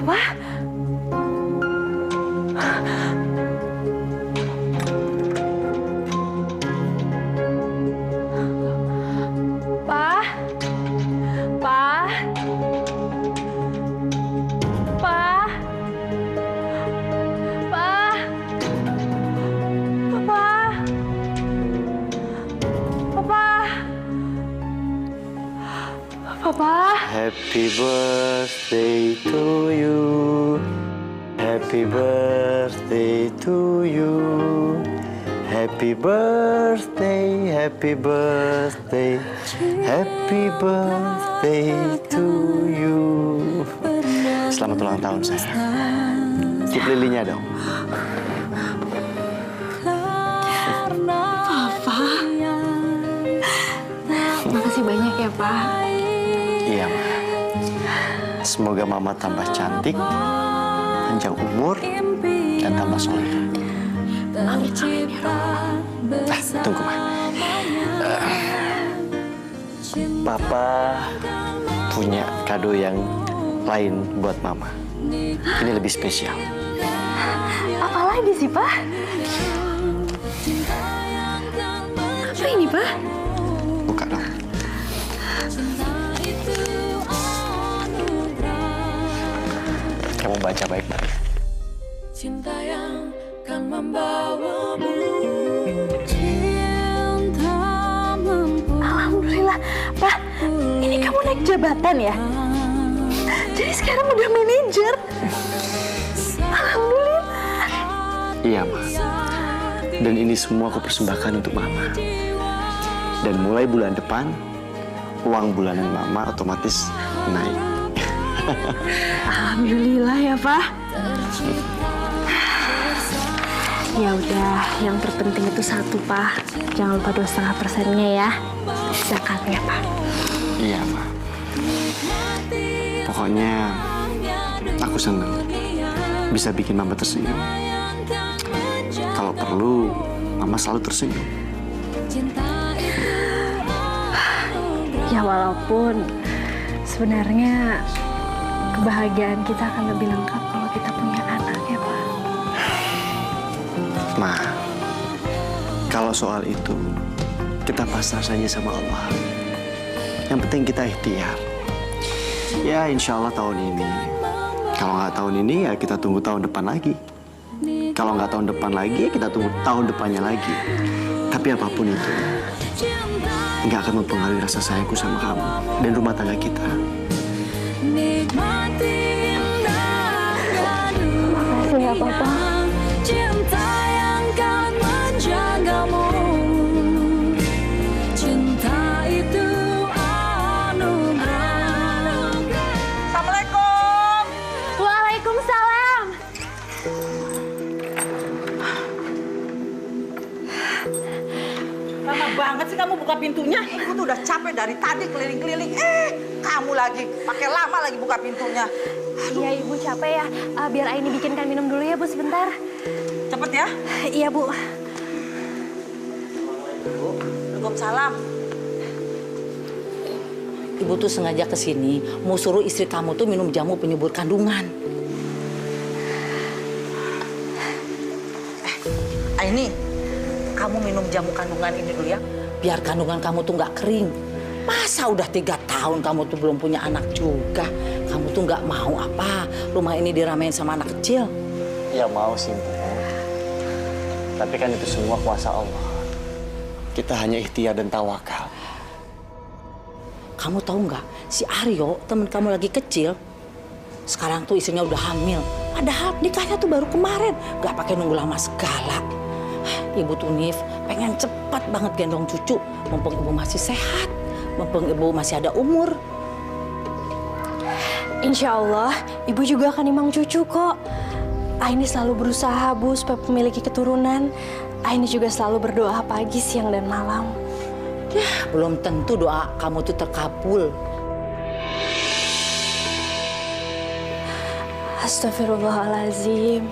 Papa? Pa? Pa? Pa? Pa? Papa? Papa? Papa? Happy birthday to you. Happy birthday to you. Happy birthday, happy birthday, happy birthday to you. Selamat ulang tahun, sayang. Tiup lilinnya dong. Papa? Makasih banyak ya, Pak. Iya, Ma. Semoga Mama tambah cantik, panjang umur, dan tambah soleh. Amin, amin ya Allah. Tunggu, Ma. Papa punya kado yang lain buat Mama. Ini lebih spesial. Apa lagi sih, Pak? Apa ini, Pak? Buka dong. Kamu baca baik-baik. Cinta yang kan membawamu. Alhamdulillah, Pak. Ini kamu naik jabatan ya? Jadi sekarang udah manajer. Alhamdulillah. Iya, Ma. Dan ini semua aku persembahkan untuk Mama. Dan mulai bulan depan, uang bulanan Mama otomatis naik. Alhamdulillah ya, Pak. Ya udah, yang terpenting itu satu, Pak. Jangan lupa 2,5%-nya ya. Zakatnya, Pak. Iya, Ma. Pokoknya aku senang bisa bikin Mama tersenyum. Kalau perlu, Mama selalu tersenyum. Ya walaupun sebenarnya kebahagiaan kita akan lebih lengkap kalau kita punya anak ya, Pak. Ma, kalau soal itu, kita pasrah saja sama Allah. Yang penting kita ikhtiar. Ya, insya Allah tahun ini. Kalau nggak tahun ini, ya kita tunggu tahun depan lagi. Kalau nggak tahun depan lagi, ya kita tunggu tahun depannya lagi. Tapi apapun itu, nggak akan mempengaruhi rasa sayangku sama kamu dan rumah tangga kita. Nikmati indahnya Makasih ya, Papa. cinta yang kan menjagamu. Cinta itu anugerah. Assalamualaikum. Waalaikumsalam. Lama banget sih kamu buka pintunya. Aku tuh udah capek dari tadi keliling-keliling. Kamu lagi pakai lama lagi buka pintunya. Iya, Ibu capek ya. Biar Aini bikinkan minum dulu ya, Bu, sebentar. Cepet ya. Iya, Bu. Waalaikumsalam. Ibu tuh sengaja kesini mau suruh istri kamu tuh minum jamu penyubur kandungan. Ini kamu minum jamu kandungan ini dulu ya. Biar kandungan kamu tuh nggak kering. Masa udah 3 tahun kamu tuh belum punya anak juga. Kamu tuh nggak mau apa rumah ini diramein sama anak kecil. Ya mau sih, Bu. Tapi kan itu semua kuasa Allah. Kita hanya ikhtiar dan tawakal. Kamu tahu nggak, si Aryo temen kamu lagi kecil, sekarang tuh istrinya udah hamil. Padahal nikahnya tuh baru kemarin, nggak pakai nunggu lama segala. Ibu tuh Nif pengen cepat banget gendong cucu, mumpung ibu masih sehat, mumpung ibu masih ada umur. Insya Allah, Ibu juga akan nimang cucu kok. Aini selalu berusaha, Bu, supaya memiliki keturunan. Aini juga selalu berdoa pagi, siang, dan malam. Belum tentu doa kamu tuh terkabul. Astagfirullahaladzim.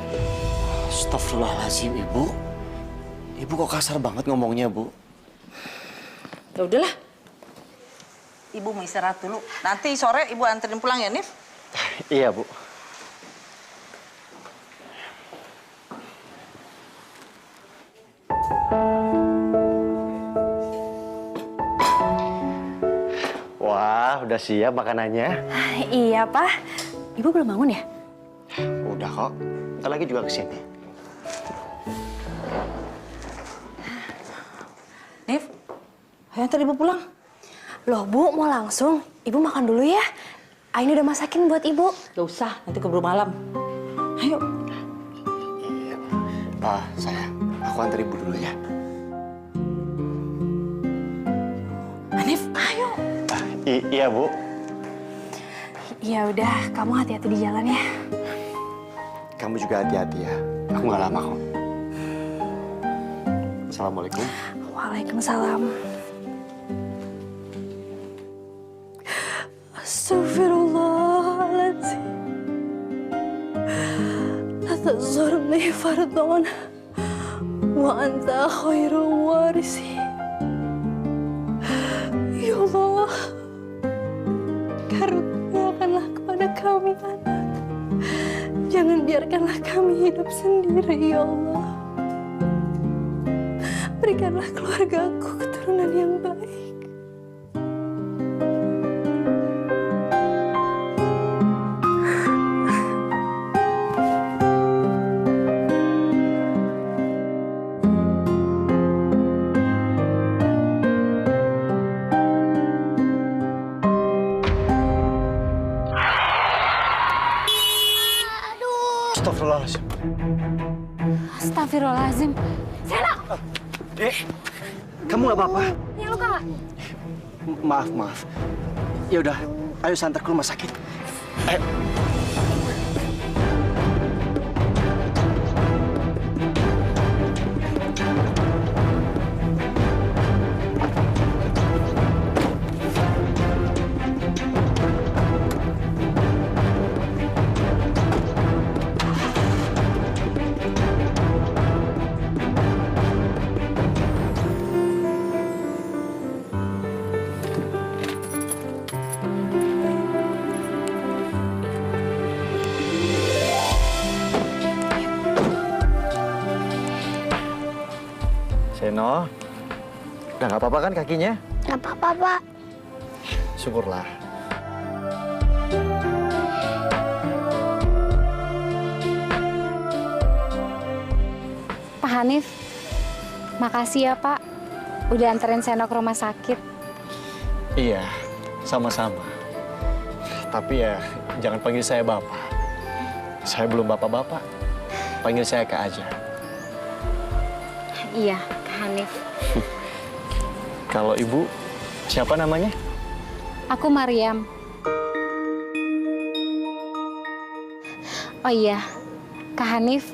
Astagfirullahaladzim, Ibu. Ibu kok kasar banget ngomongnya, Bu? Ya udahlah. Ibu mau istirahat dulu. Nanti sore ibu anterin pulang ya, Nif? Iya, Bu. Wah, udah siap makanannya? Iya, Pak. Ibu belum bangun ya? Udah kok. Ntar lagi juga kesini. Nif, ayo antar ibu pulang. Loh, Bu, mau langsung? Ibu makan dulu ya. Aini udah masakin buat Ibu. Gak usah, nanti keburu malam. Ayo. Iya. Sayang, aku antar ibu dulu ya. Nif, ayo. Iya, Bu. Ya udah, kamu hati-hati di jalan ya. Kamu juga hati-hati ya. Aku nggak lama kok. Assalamualaikum. Waalaikumsalam. Astagfirullahaladzim. La tazurni fardon wa anta khairul warisin. Ya Allah, karuniakanlah kepada kami anak. Jangan biarkanlah kami hidup sendiri, ya Allah. Berikanlah keluargaku keturunan yang baik. Astagfirullahaladzim. Astagfirullahaladzim. Sena! Kamu nggak apa-apa? Yang luka nggak? Maaf. Ya udah, ayo saya antar ke rumah sakit. Ayo. Seno, udah nggak apa-apa kan kakinya? Nggak apa-apa, Pak. Syukurlah. Pak Hanif, makasih ya Pak, udah anterin Seno ke rumah sakit. Iya, sama-sama. Tapi ya, jangan panggil saya Bapak. Saya belum Bapak-Bapak. Panggil saya Kak aja. Iya, Kak Hanif. Kalau Ibu, siapa namanya? Aku Mariam. Oh iya, Kak Hanif,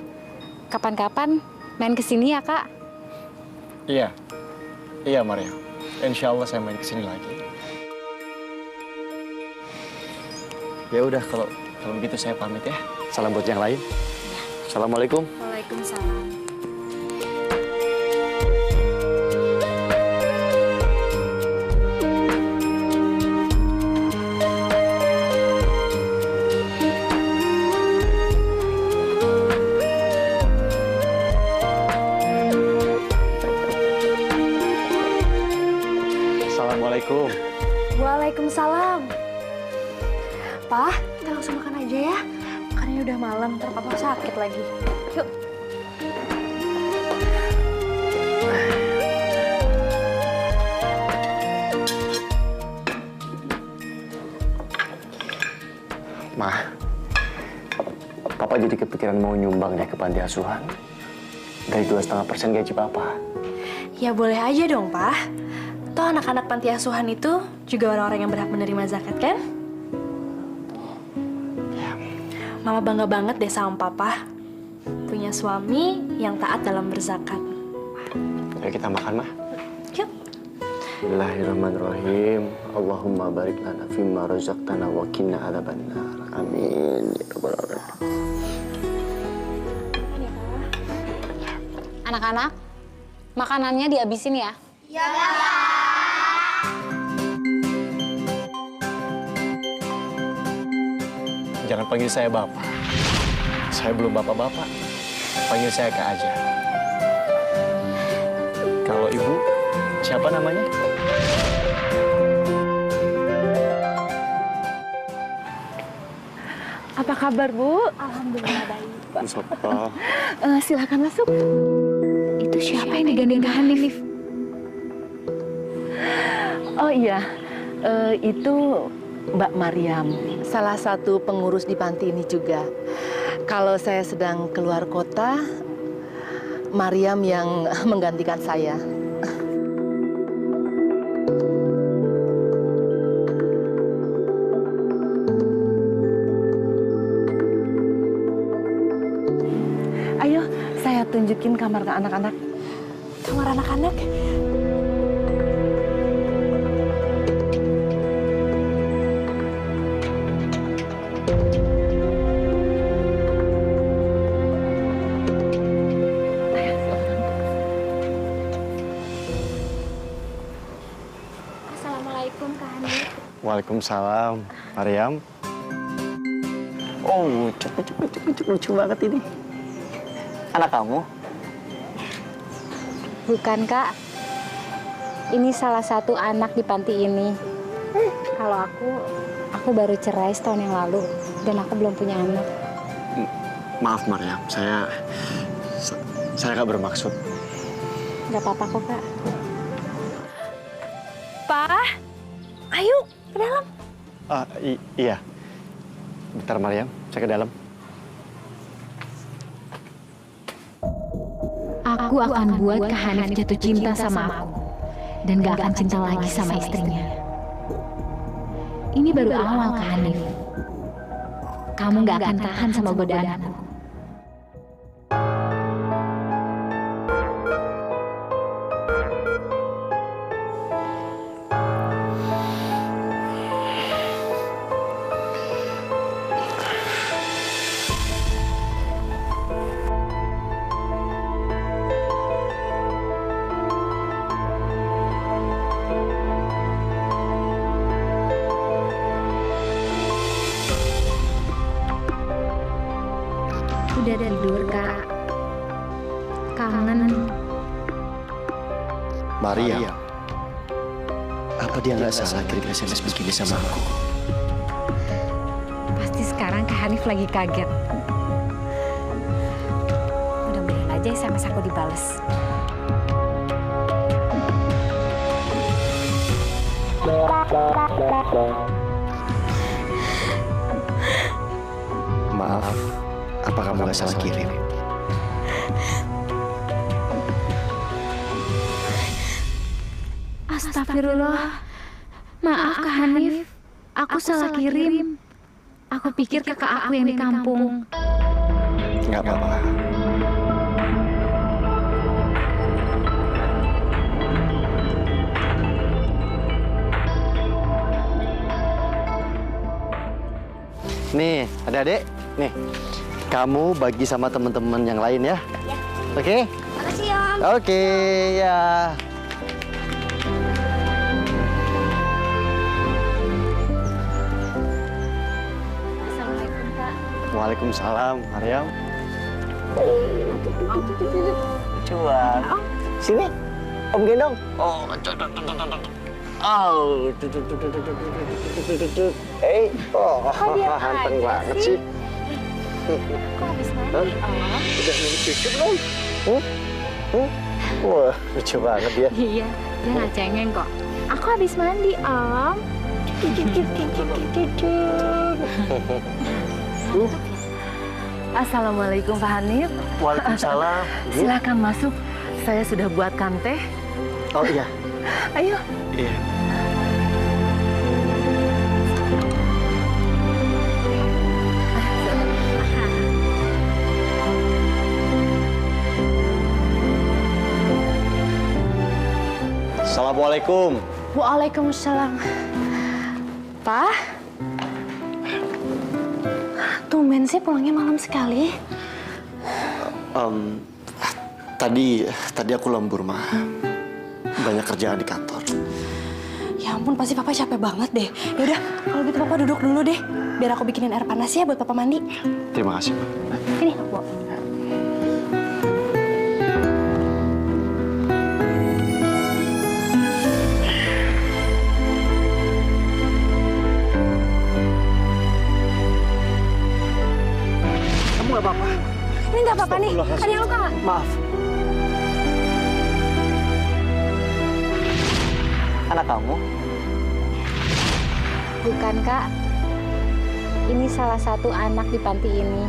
kapan-kapan main kesini ya Kak? Iya Maria. Insya Allah saya main kesini lagi. Ya udah kalau begitu saya pamit ya. Salam buat yang lain. Assalamualaikum. Waalaikumsalam. Assalamualaikum. Waalaikumsalam. Pak, kita langsung makan aja ya. Makannya udah malam, ntar papa sakit lagi. Yuk. Ma, Papa jadi kepikiran mau nyumbang deh ke panti asuhan. Dari 2,5% gaji Papa. Ya boleh aja dong, Pak. Toh anak-anak panti asuhan itu juga orang-orang yang berhak menerima zakat, kan? Mama bangga banget deh sama Papa. Punya suami yang taat dalam berzakat. Ayo kita makan, Ma. Yuk. Bismillahirrahmanirrahim. Allahumma barik lana fimma razaqtana wa qina adzabannar. Amin. Ya rabbal alamin. Anak-anak, makanannya dihabisin ya. Jangan panggil saya Bapak. Saya belum Bapak-Bapak. Panggil saya Kak aja. Kalau Ibu, siapa namanya? kabar, Bu? Alhamdulillah baik. Mustafa. Silakan masuk. Itu siapa yang digandeng Kak Hanif? Oh iya, itu Mbak Mariam, salah satu pengurus di panti ini juga. Kalau saya sedang keluar kota, Mariam yang menggantikan saya. Ayo, saya tunjukin kamar ke anak-anak. Kamar anak-anak? Assalamualaikum Kak Hanif. Waalaikumsalam, Mariam. Oh, cukup lucu banget ini. Anak kamu? Bukan Kak, ini salah satu anak di panti ini. Kalau aku baru cerai setahun yang lalu dan aku belum punya anak. Maaf, Mariam. Saya nggak bermaksud. Gak apa-apa kok Kak. Pak, ayo ke dalam. Iya. Bentar, Mariam. Saya ke dalam. Aku akan buat Kak Hanif jatuh cinta sama aku dan gak akan cinta lagi sama istrinya. Ini baru awal Kak Hanif. Kamu gak akan tahan sama godaan aku. Udah tidur Kak. Kangen. Mariam. Apa dia nggak salah kirim SMS begini sama aku? Pasti sekarang Kak Hanif lagi kaget. Mudah-mudahan aja SMS aku dibales. Maaf, apa kamu nggak salah kirim? Astagfirullah. Maaf Kak Hanif, aku salah kirim. Aku pikir kakak aku yang di kampung. Nggak apa-apa. Nih, adik-adik. Nih, kamu bagi sama teman-teman yang lain ya. Ya. Oke? Makasih Om. Oke, ya. Assalamualaikum Kak. Waalaikumsalam, Mariam. Cuan. Sini, Om gendong. Oh, oh, ganteng banget sih. Kok habis mandi Om? Udah minum susu belum? Wah, lucu banget ya. Iya, dia nggak cengeng kok. Aku habis mandi Om. Assalamualaikum Pak Hanif. Waalaikumsalam. Silakan masuk. Saya sudah buatkan teh. Oh iya. Ayo. Iya. Assalamualaikum. Waalaikumsalam. Pak? Tumben sih pulangnya malam sekali. Tadi aku lembur, Ma. Banyak kerjaan di kantor. Ya ampun, pasti Papa capek banget deh. Yaudah, kalau gitu Papa duduk dulu deh. Biar aku bikinin air panas ya buat Papa mandi. Terima kasih, Ma. Ini, Bu. apa-apa nih? Ada yang luka nggak? Maaf. Anak kamu? Bukan, Kak. Ini salah satu anak di panti ini.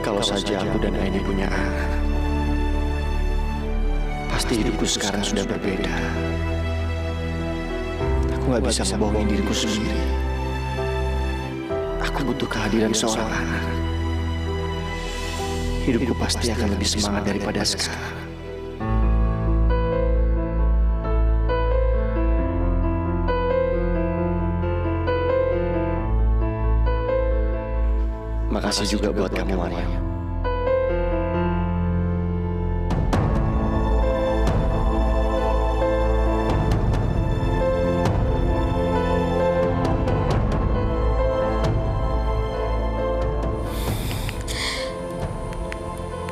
Kalau saja aku dan Aini punya anak, pasti hidupku sekarang sudah berbeda. Aku nggak bisa membohongi diriku sendiri. Aku butuh kehadiran seorang anak. Hidupku pasti akan lebih semangat daripada sekarang. Makasih juga buat kamu, Maria.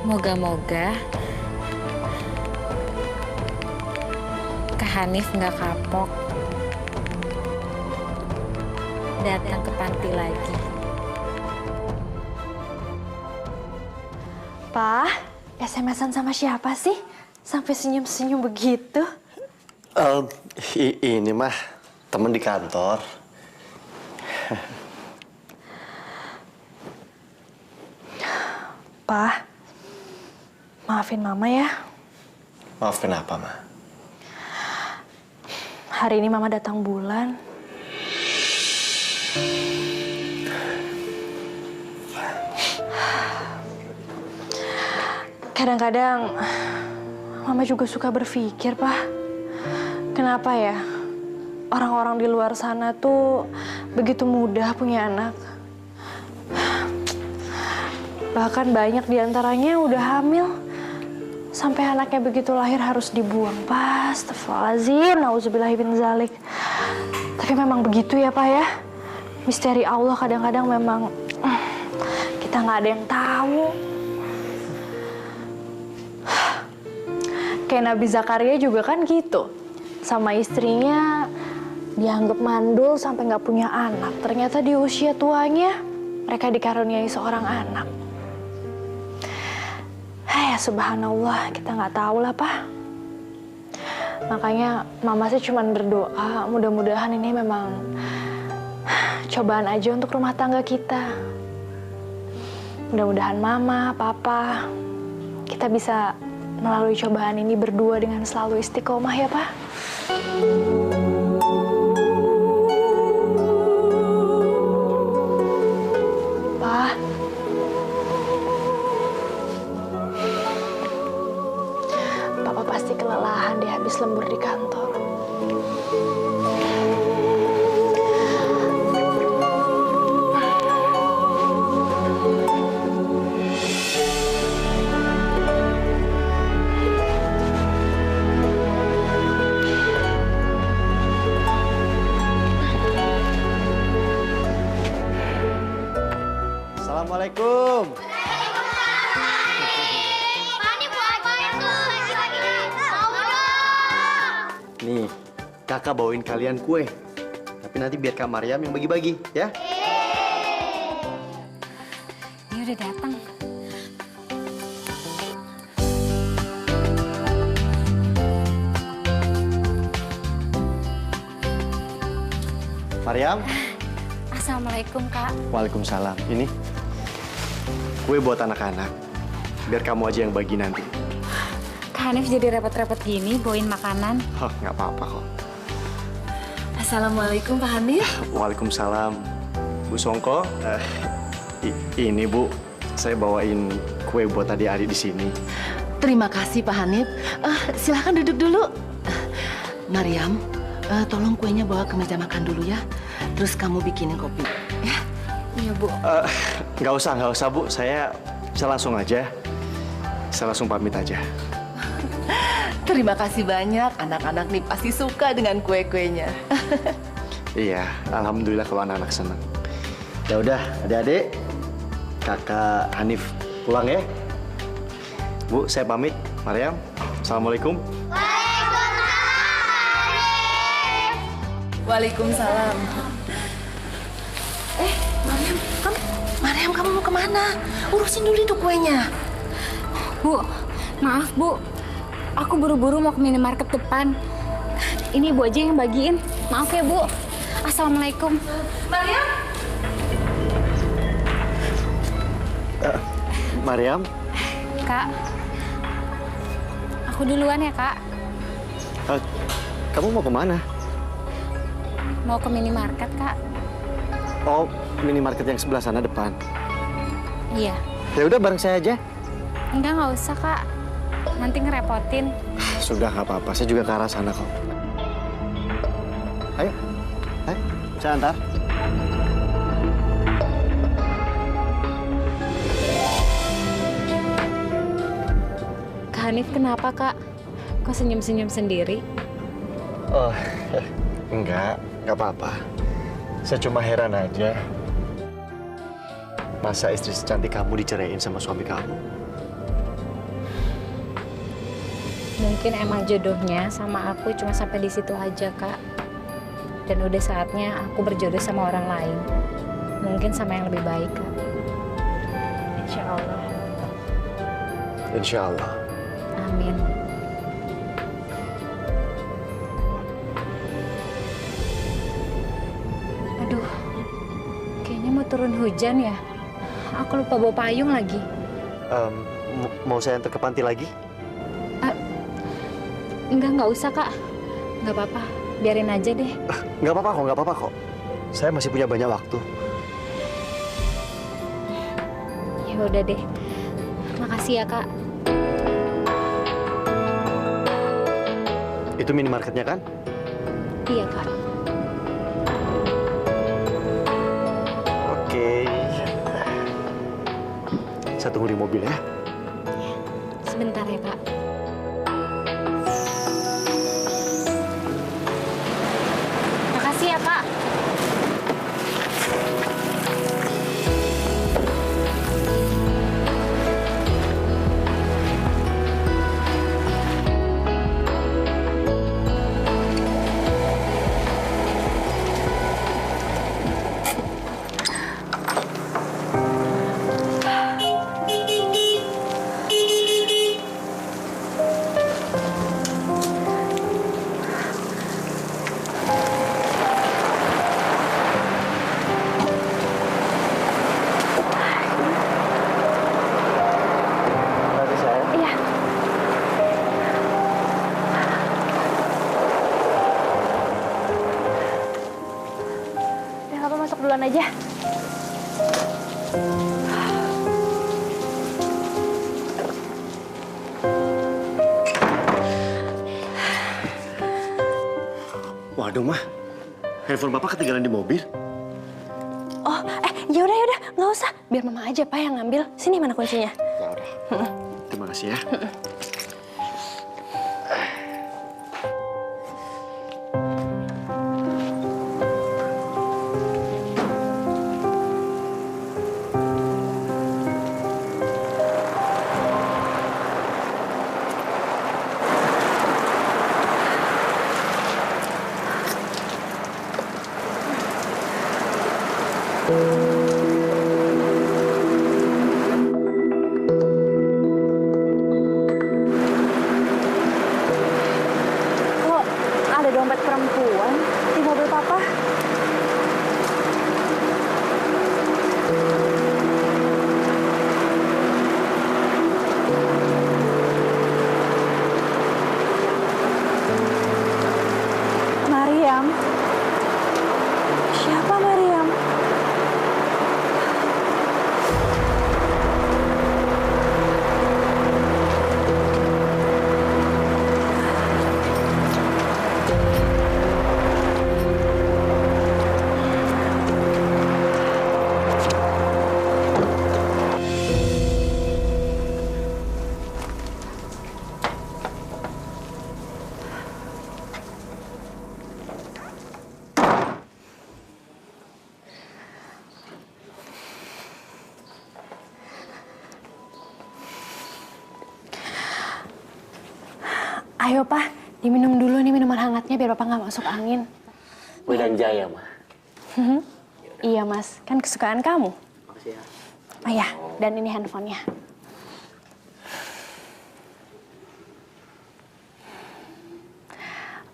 Moga-moga Kak Hanif nggak kapok datang ke panti lagi. Pak, SMS-an sama siapa sih? Sampai senyum-senyum begitu? Ini mah temen di kantor. Pak, maafin Mama ya. Maaf kenapa, Ma? Hari ini Mama datang bulan. Kadang-kadang Mama juga suka berpikir, Pak. Kenapa ya orang-orang di luar sana tuh begitu mudah punya anak? Bahkan banyak diantaranya udah hamil. Sampai anaknya begitu lahir harus dibuang, Pak. Astagfirullahaladzim, nauzubillahi min zalik. Tapi memang begitu ya, Pak ya. Misteri Allah kadang-kadang memang kita nggak ada yang tahu. Kayak Nabi Zakaria juga kan gitu. Sama istrinya dianggap mandul sampai nggak punya anak. Ternyata di usia tuanya mereka dikaruniai seorang anak. Ya subhanallah, kita nggak tahu lah, Pak. Makanya Mama sih cuma berdoa, mudah-mudahan ini memang cobaan aja untuk rumah tangga kita. Mudah-mudahan Mama, Papa, kita bisa melalui cobaan ini berdua dengan selalu istiqomah ya, Pak. Pak. Papa pasti kelelahan deh habis lembur di kantor. Assalamualaikum. Nih, kakak bawain kalian kue. Tapi nanti biar Kak Maryam yang bagi-bagi, ya? Dia udah datang. Maryam? Assalamualaikum, Kak. Waalaikumsalam. Ini kue buat anak-anak. Biar kamu aja yang bagi nanti. Kak Hanif jadi repot-repot gini bawain makanan. Oh, nggak apa-apa kok. Assalamualaikum Pak Hanif. Waalaikumsalam. Bu Songko, ini Bu, saya bawain kue buat adik-adik di sini. Terima kasih Pak Hanif. Silahkan duduk dulu. Maryam, tolong kuenya bawa ke meja makan dulu ya. Terus kamu bikinin kopi, ya? Iya, Bu. Nggak usah Bu. Saya langsung aja. Saya langsung pamit aja. Terima kasih banyak. Anak-anak nih pasti suka dengan kue-kuenya. Iya, alhamdulillah kalau anak-anak senang. Ya udah, adik-adik, kakak Hanif pulang ya. Bu, saya pamit. Maryam, assalamualaikum. Waalaikumsalam. Maryam, kamu Mariam, kamu mau kemana? Urusin dulu itu kuenya. Bu, maaf Bu. Aku buru-buru mau ke minimarket depan. Ini Ibu aja yang bagiin. Maaf ya Bu. Assalamualaikum. Mariam, Kak. Aku duluan ya Kak. kamu mau kemana? Mau ke minimarket Kak. Oh, minimarket yang sebelah sana depan. Iya. Ya udah bareng saya aja. Nggak usah Kak. Nanti ngerepotin. Sudah nggak apa-apa, saya juga ke arah sana kok. Ayo, saya antar. Kak Hanif kenapa Kak? Kok senyum-senyum sendiri? Oh, nggak apa-apa. Saya cuma heran aja. Masa istri secantik kamu diceraiin sama suami kamu? Mungkin emang jodohnya sama aku cuma sampai di situ aja Kak. Dan udah saatnya aku berjodoh sama orang lain. Mungkin sama yang lebih baik Kak. Insya Allah. Insya Allah. Amin. Aduh, kayaknya mau turun hujan ya. Aku lupa bawa payung lagi. Mau saya antar ke panti lagi? Nggak usah Kak. Nggak apa-apa, biarin aja deh. Nggak apa-apa kok. Saya masih punya banyak waktu. Ya udah deh. Makasih ya Kak. Itu minimarketnya kan? Iya Kak. Oke. Saya tunggu di mobil ya. Sebentar ya Kak. Makasih ya Kak. Iya. Ya, Papa masuk duluan aja. Waduh, Mah. Handphone Bapak ketinggalan di mobil. Oh, ya udah, nggak usah. Biar Mama aja Pak yang ngambil. Sini mana kuncinya? Ya udah. Terima kasih ya. Kok ada dompet perempuan di mobil Papa? Mariam? Siapa Mariam? Ayo Pak, diminum dulu nih minuman hangatnya biar Bapak nggak masuk angin. Wedang Jaya, Mah. Iya Mas, kan kesukaan kamu. Makasih Oh ya, dan ini handphonenya.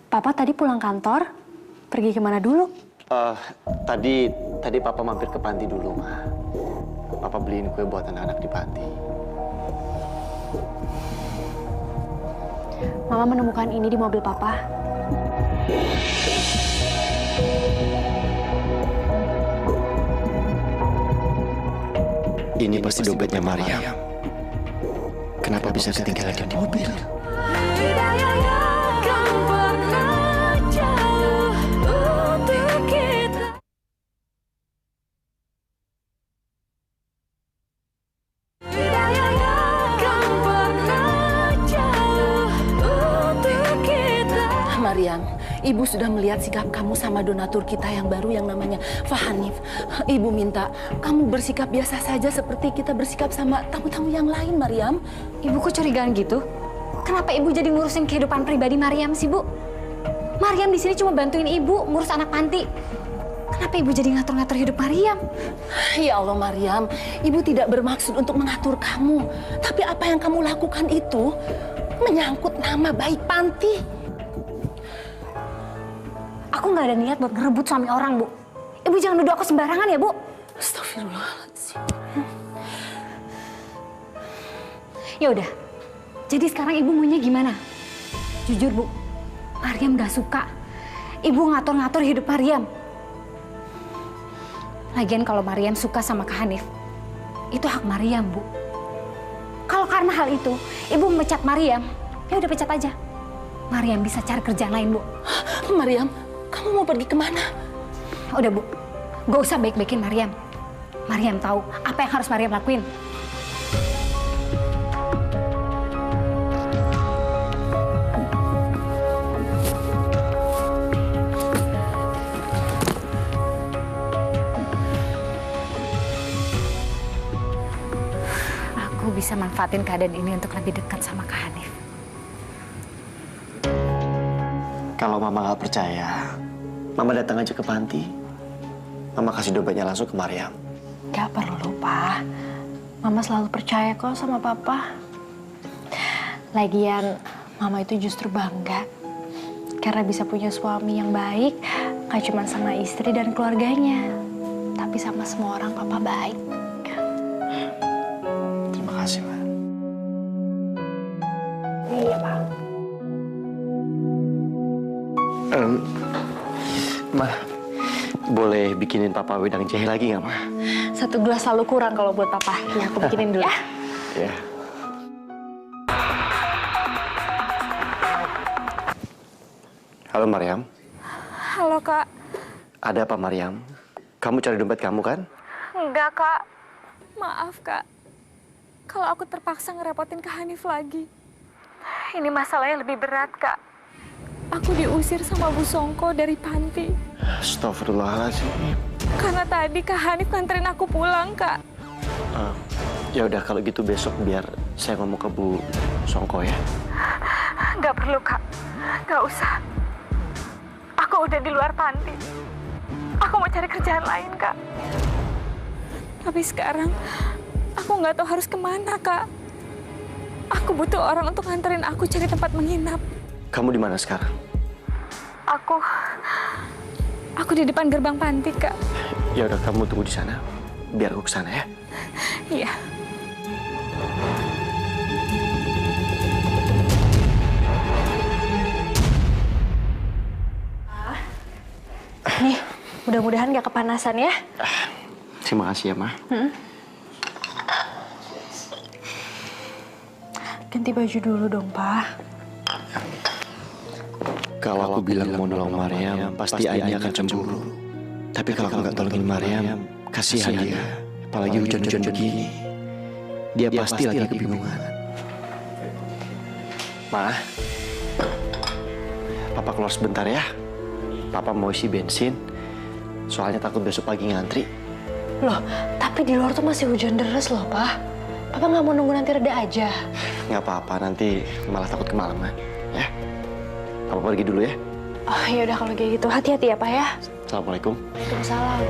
Papa tadi pulang kantor, pergi kemana dulu? Tadi Papa mampir ke panti dulu, Ma. Papa beliin kue buat anak-anak di panti. Mama menemukan ini di mobil Papa. Ini pasti dompetnya Maryam. Kenapa bisa ketinggalan di mobil? Tidak akan pernah jauh untuk kita. Tidak akan pernah jauh untuk kita. Maryam, Ibu sudah melihat sikap kamu sama donatur kita yang baru yang namanya Fahanif. Ibu minta kamu bersikap biasa saja seperti kita bersikap sama tamu-tamu yang lain, Maryam. Ibu kok curigaan gitu? Kenapa ibu jadi ngurusin kehidupan pribadi Maryam sih, Bu? Maryam di sini cuma bantuin ibu ngurus anak panti. Kenapa ibu jadi ngatur-ngatur hidup Maryam? Ya Allah, Maryam, Ibu tidak bermaksud untuk mengatur kamu. Tapi apa yang kamu lakukan itu menyangkut nama baik panti. Aku nggak ada niat buat ngerebut suami orang, Bu. Ibu jangan nuduh aku sembarangan ya, Bu. Astagfirullahaladzim. Ya udah. Jadi sekarang ibu maunya gimana? Jujur, Bu. Maryam nggak suka. Ibu ngatur-ngatur hidup Maryam. Lagian kalau Maryam suka sama Kak Hanif, itu hak Maryam, Bu. Kalau karena hal itu, ibu memecat Maryam, ya udah pecat aja. Maryam bisa cari kerjaan lain, Bu. Maryam, kamu mau pergi kemana? Udah, Bu. Gak usah baik-baikin Maryam. Maryam tahu apa yang harus Maryam lakuin. Aku bisa manfaatin keadaan ini untuk lebih dekat sama Kak Hanif. Kalau Mama nggak percaya, Mama datang aja ke panti. Mama kasih dompetnya langsung ke Maryam. Gak perlu, Pak. Mama selalu percaya kok sama Papa. Lagian, Mama itu justru bangga. Karena bisa punya suami yang baik, gak cuma sama istri dan keluarganya. Tapi sama semua orang Papa baik. Terima kasih, Ma. Iya, Pak. Ma, boleh bikinin Papa wedang jahe lagi nggak, Ma? 1 gelas selalu kurang kalau buat Papa. Ya, aku bikinin dulu ya. Ya. Halo, Maryam. Halo, Kak. Ada apa, Maryam? Kamu cari dompet kamu, kan? Enggak, Kak. Maaf, Kak. Kalau aku terpaksa ngerepotin Kak Hanif lagi. Ini masalahnya lebih berat, Kak. Aku diusir sama Bu Songko dari panti. Astagfirullahaladzim. Karena tadi Kak Hanif nganterin aku pulang, Kak. Ya udah kalau gitu besok biar saya ngomong ke Bu Songko ya. Nggak perlu, Kak. Nggak usah. Aku udah di luar panti. Aku mau cari kerjaan lain, Kak. Tapi sekarang aku nggak tahu harus kemana, Kak. Aku butuh orang untuk nganterin aku cari tempat menginap. Kamu di mana sekarang? Aku di depan gerbang panti, Kak. Ya udah kamu tunggu di sana. Biar aku kesana ya. Iya. Nih, mudah-mudahan gak kepanasan ya. Terima kasih ya, Ma. Ganti baju dulu dong, Pak. Kalau aku bilang mau nolong Maryam, pasti Aini akan cemburu. Tapi kalau aku nggak tolongin Maryam, kasihan dia. Apalagi hujan-hujan begini. Dia pasti lagi kebingungan. Ma, Papa keluar sebentar ya. Papa mau isi bensin. Soalnya takut besok pagi ngantri. Loh, tapi di luar tuh masih hujan deras loh, Pak. Papa nggak mau nunggu nanti reda aja. Nggak apa-apa, nanti malah takut kemalaman. Ya, Papa pergi dulu ya. Oh, ya udah kalau kayak gitu. Hati-hati ya, Pak ya. Assalamualaikum. Waalaikumsalam.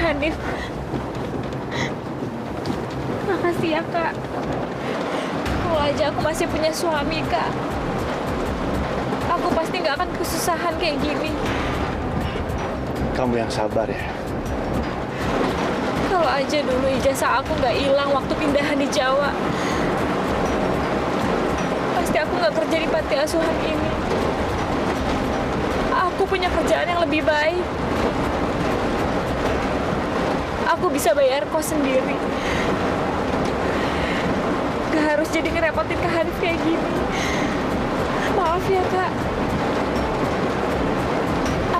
Hanif. Makasih ya, Kak. Kalau aja aku masih punya suami, Kak, aku pasti nggak akan kesusahan kayak gini. Kamu yang sabar ya. Kalau aja dulu ijazah aku nggak hilang waktu pindahan di Jawa, pasti aku nggak kerja di panti asuhan ini. Aku punya kerjaan yang lebih baik. Aku bisa bayar kos sendiri. Gak harus jadi ngerepotin Kak Hanif kayak gini. Maaf ya, Kak.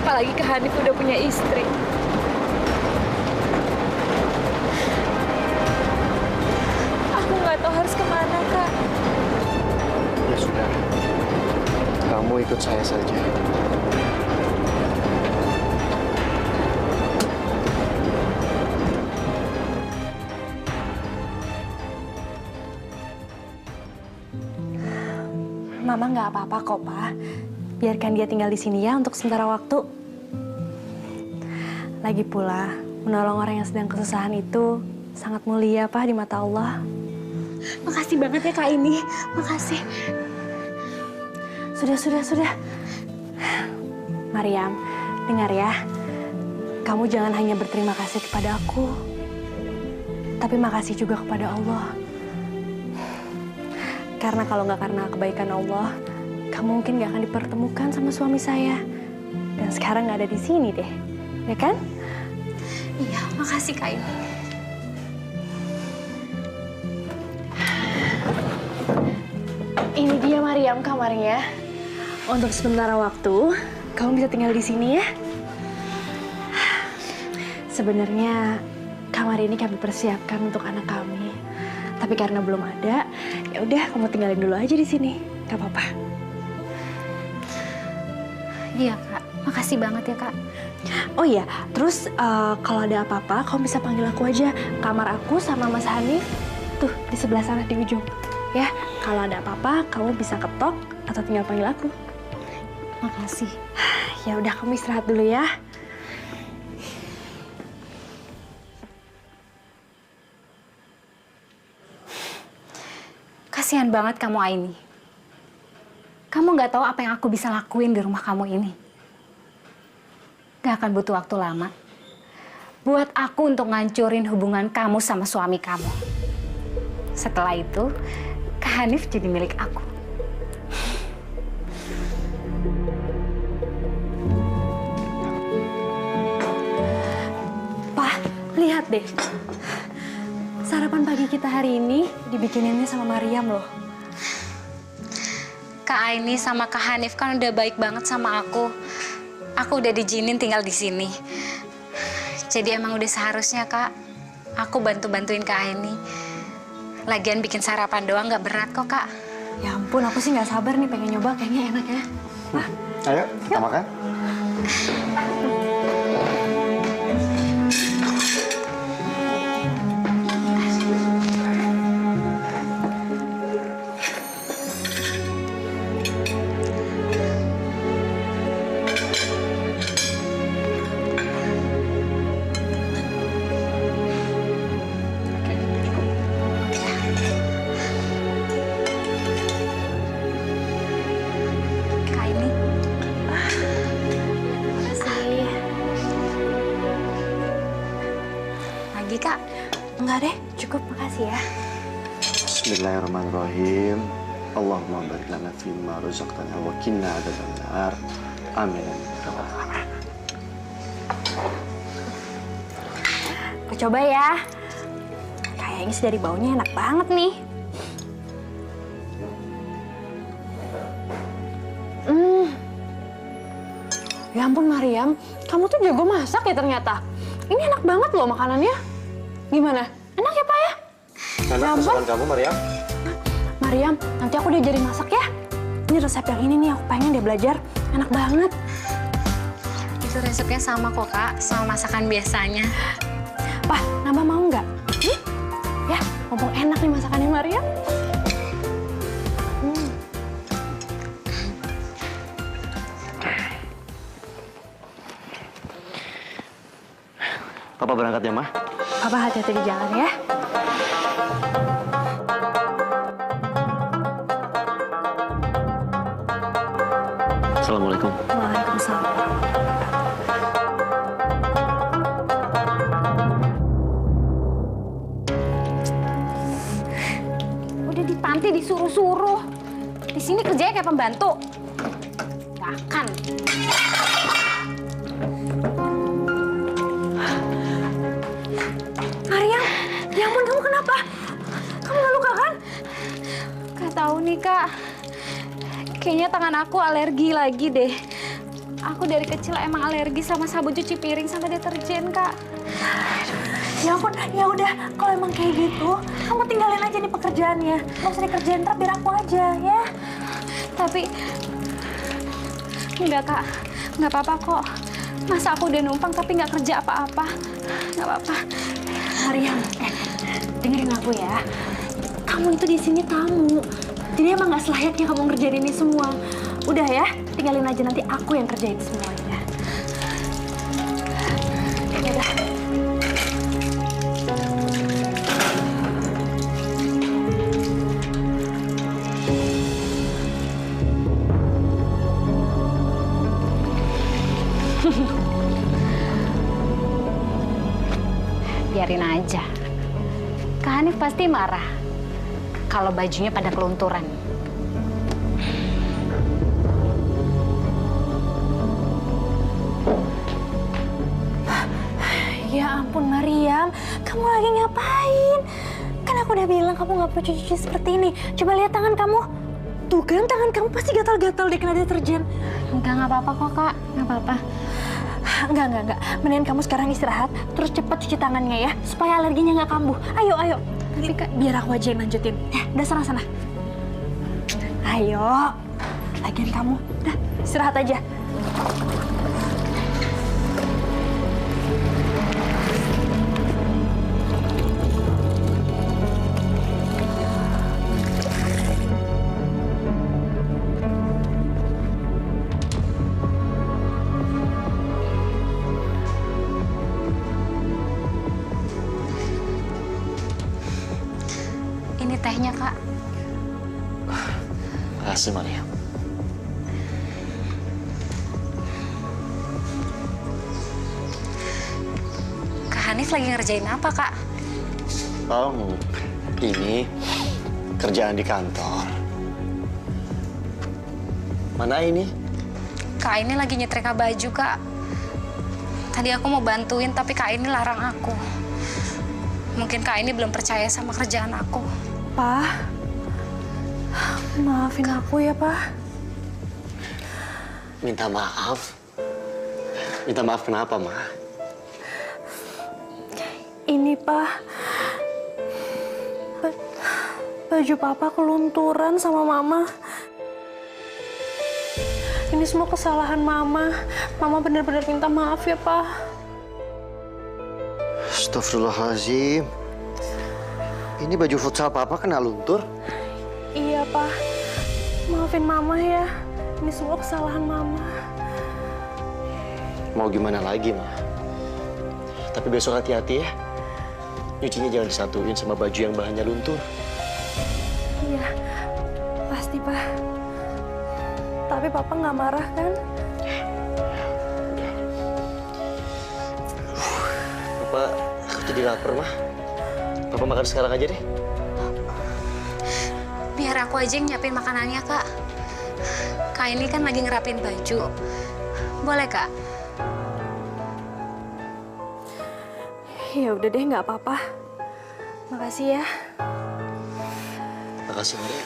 Apalagi Kak Hanif udah punya istri. Aku nggak tahu harus kemana, Kak. Ya sudah. Kamu ikut saya saja. Mama nggak apa-apa kok, Pak. Biarkan dia tinggal di sini ya untuk sementara waktu. Lagi pula, menolong orang yang sedang kesusahan itu sangat mulia, Pak, di mata Allah. Makasih banget ya, Kak ini. Makasih. Sudah. Mariam, dengar ya. Kamu jangan hanya berterima kasih kepada aku, tapi makasih juga kepada Allah. Karena kalau nggak karena kebaikan Allah, kamu mungkin nggak akan dipertemukan sama suami saya. Dan sekarang nggak ada di sini deh, ya kan? Iya, makasih Kak ini. Ini dia Mariam kamarnya. Untuk sementara waktu, kamu bisa tinggal di sini ya. Sebenarnya kamar ini kami persiapkan untuk anak kami. Tapi karena belum ada, ya udah kamu tinggalin dulu aja di sini. Gak apa-apa. Iya Kak, makasih banget ya Kak. Oh iya, terus kalau ada apa-apa, kamu bisa panggil aku aja. Kamar aku sama Mas Hanif tuh di sebelah sana di ujung. Ya, kalau ada apa-apa, kamu bisa ketok atau tinggal panggil aku. Makasih. Ya udah, kamu istirahat dulu ya. Kasihan banget kamu Aini. Kamu nggak tahu apa yang aku bisa lakuin di rumah kamu ini. Gak akan butuh waktu lama buat aku untuk ngancurin hubungan kamu sama suami kamu. Setelah itu, Kak Hanif jadi milik aku. Pak, lihat deh. Sarapan pagi kita hari ini dibikininya sama Mariam loh. Kak Aini sama Kak Hanif kan udah baik banget sama aku. Aku udah diizinin tinggal di sini. Jadi emang udah seharusnya Kak, aku bantu-bantuin Kak Aini. Lagian bikin sarapan doang nggak berat kok Kak. Ya ampun, aku sih nggak sabar nih pengen nyoba, kayaknya enak ya. Wah. Ayo, kita makan. Kak Aini. Makasih. Lagi Kak. Enggak deh, cukup, makasih ya. Bismillahirrahmanirrahim. Allahumma barik lana fima razaqtana wa qina adzabannar. Amin. Ya rabbal alamin. Aku coba ya. Kayaknya sih dari baunya enak banget nih. Ya ampun Mariam, kamu tuh jago masak ya ternyata. Ini enak banget loh makanannya. Gimana? Enak ya Pak ya? Enak masakan kamu, Mariam? Mariam, nanti aku diajarin masak ya. Ini resep yang ini nih, aku pengen dia belajar. Enak banget. Itu resepnya sama kok Kak, sama masakan biasanya. Pak, Nambah mau nggak? Ya, mumpung enak nih masakannya Mariam. Papa berangkat ya, Ma. Papa hati-hati di jalan ya. Assalamualaikum. Waalaikumsalam. Udah di panti disuruh-suruh. Di sini kerjanya kayak pembantu. Gak akan. Mariam, ya ampun kamu kenapa? Kamu gak luka kan? Gak tahu nih kak. Kayaknya tangan aku alergi lagi deh. Aku dari kecil emang alergi sama sabun cuci piring sama deterjen kak. Ya ampun, ya udah kalau emang kayak gitu, kamu tinggalin aja nih pekerjaannya. Nggak usah dikerjain, ntar biar aku aja ya. Tapi enggak kak, nggak apa-apa kok. Masa aku udah numpang tapi nggak kerja apa-apa. Nggak apa-apa. Mariam, dengerin aku ya. Kamu itu di sini tamu. Jadi emang nggak selayaknya kamu ngerjain ini semua. Udah ya, tinggalin aja nanti aku yang kerjain semuanya. Ya udah. Biarin aja. Kak Hanif pasti marah kalau bajunya pada kelunturan. Ya ampun Mariam, kamu lagi ngapain? Kan aku udah bilang kamu nggak perlu cuci seperti ini. Coba lihat tangan kamu. Tuh kan tangan kamu pasti gatal-gatal deh kena deterjen. Nggak apa-apa kok kak, nggak apa-apa. Enggak. Mendingan kamu sekarang istirahat, terus cepet cuci tangannya ya, supaya alerginya nggak kambuh. Ayo. Biar aku aja yang lanjutin. Ya, udah sana. Ayo. Lagian kamu, udah istirahat aja. Ini tehnya kak. Makasih, Maria. Kak Hanif lagi ngerjain apa kak? Oh, ini kerjaan di kantor. Mana ini? Kak ini lagi nyetrika baju kak. Tadi aku mau bantuin tapi kak ini larang aku. Mungkin kak ini belum percaya sama kerjaan aku. Pak, maafin aku ya, Pak. Minta maaf? Minta maaf kenapa, Ma? Ini, Pak. Baju Papa kelunturan sama Mama. Ini semua kesalahan Mama. Mama benar-benar minta maaf ya, Pak. Astagfirullahaladzim. Ini baju futsal Papa kena luntur? Iya, Pak. Maafin Mama ya. Ini semua kesalahan Mama. Mau gimana lagi, Ma? Tapi besok hati-hati ya. Nyucinya jangan disatuin sama baju yang bahannya luntur. Iya, pasti, Pak. Tapi Papa nggak marah, kan? Papa, aku jadi lapar, Ma. Papa makan sekarang aja deh. Biar aku aja yang nyiapin makanannya kak. Kak ini kan lagi ngerapin baju. Boleh kak? Ya udah deh, nggak apa-apa. Makasih ya. Makasih, Maria.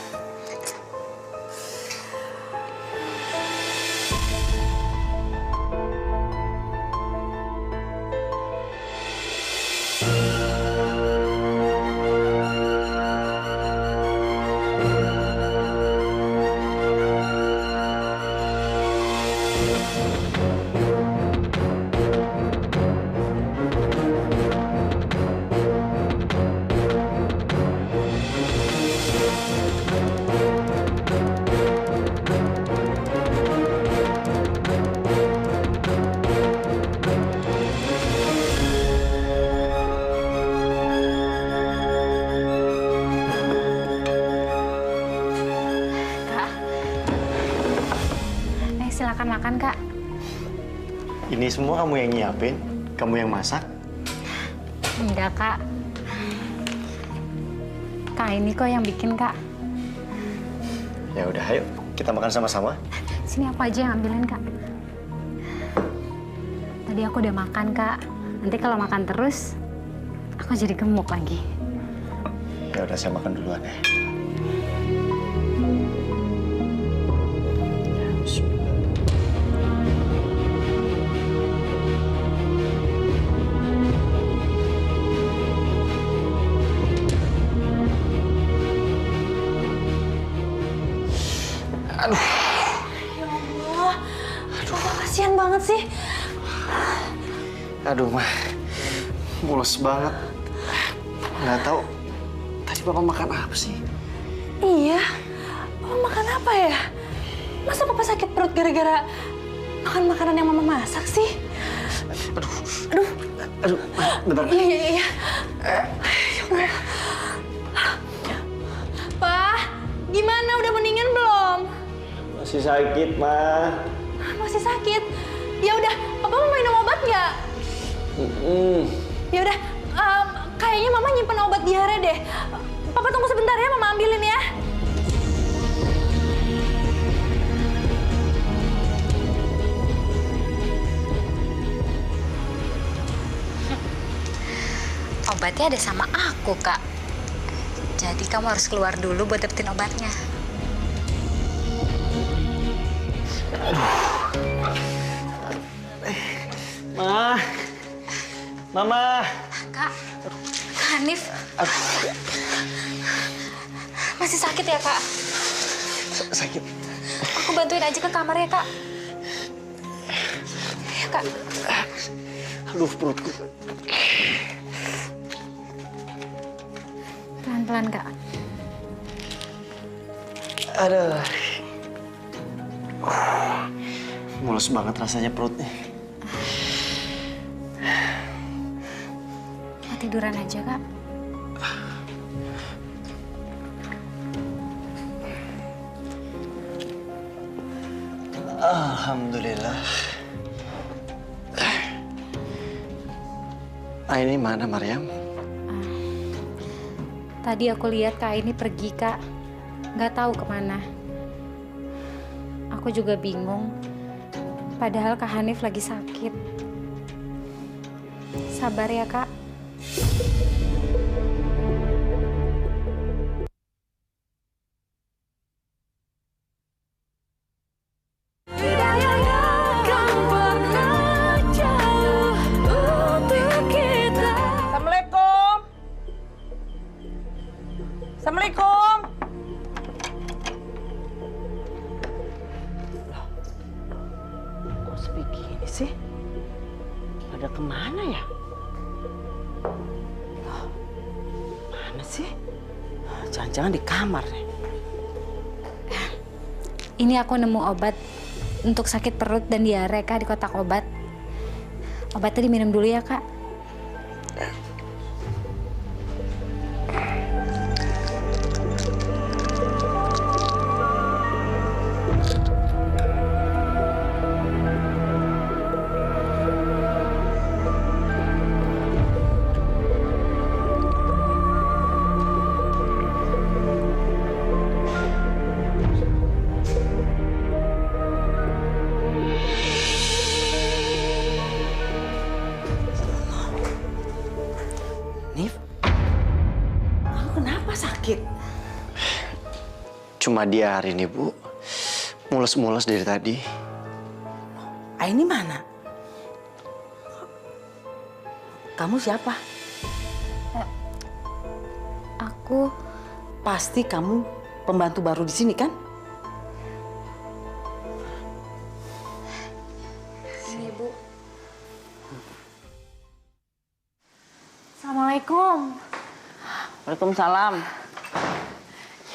makan, Kak. Ini semua kamu yang nyiapin? Kamu yang masak? Enggak, Kak. Kak ini kok yang bikin, Kak. Ya udah, ayo kita makan sama-sama. Sini aku aja yang ambilin, Kak. Tadi aku udah makan, Kak. Nanti kalau makan terus, aku jadi gemuk lagi. Ya udah, saya makan duluan ya. Ya Allah, Papa kasihan banget sih. Aduh, Mah. Mules banget. Nggak tahu tadi Papa makan apa sih? Iya, Papa makan apa ya? Masa Papa sakit perut gara-gara makan makanan yang Mama masak sih? Aduh, bentar. Iya. Ya Allah. Pa, gimana? Udah mendingan belum? Masih sakit, Mah. Masih sakit? Ya udah, Papa mau minum obat nggak? Ya udah, kayaknya Mama nyimpen obat diare deh. Papa tunggu sebentar ya, Mama ambilin ya. Obatnya ada sama aku, Kak. Jadi kamu harus keluar dulu buat dapetin obatnya. Mah. Mama. Kak Hanif. Masih sakit ya, Kak? Sakit. Aku bantuin aja ke kamar ya, Kak. Ya, Kak. Aduh, perutku. Pelan-pelan, Kak. Aduh. Mules banget rasanya perutnya. Mau tiduran aja, Kak. Alhamdulillah. Ini mana, Maryam? Tadi aku lihat Kak ini pergi, Kak. Nggak tahu kemana. Aku juga bingung. Padahal Kak Hanif lagi sakit. Sabar ya, Kak. Takkan pernah jauh untuk kita. Assalamualaikum. Assalamualaikum. Kok sepi gini sih? Pada kemana ya? Loh, mana sih? Jangan-jangan di kamar nih. Ini aku nemu obat untuk sakit perut dan diare, Kak, di kotak obat. Obatnya diminum dulu ya, Kak. Nif, kamu kenapa sakit? Cuma dia hari ini, Bu. Mules-mules dari tadi. Aini mana? Kamu siapa? Aku Pasti kamu pembantu baru di sini kan? sini, Bu. Assalamualaikum. Waalaikumsalam.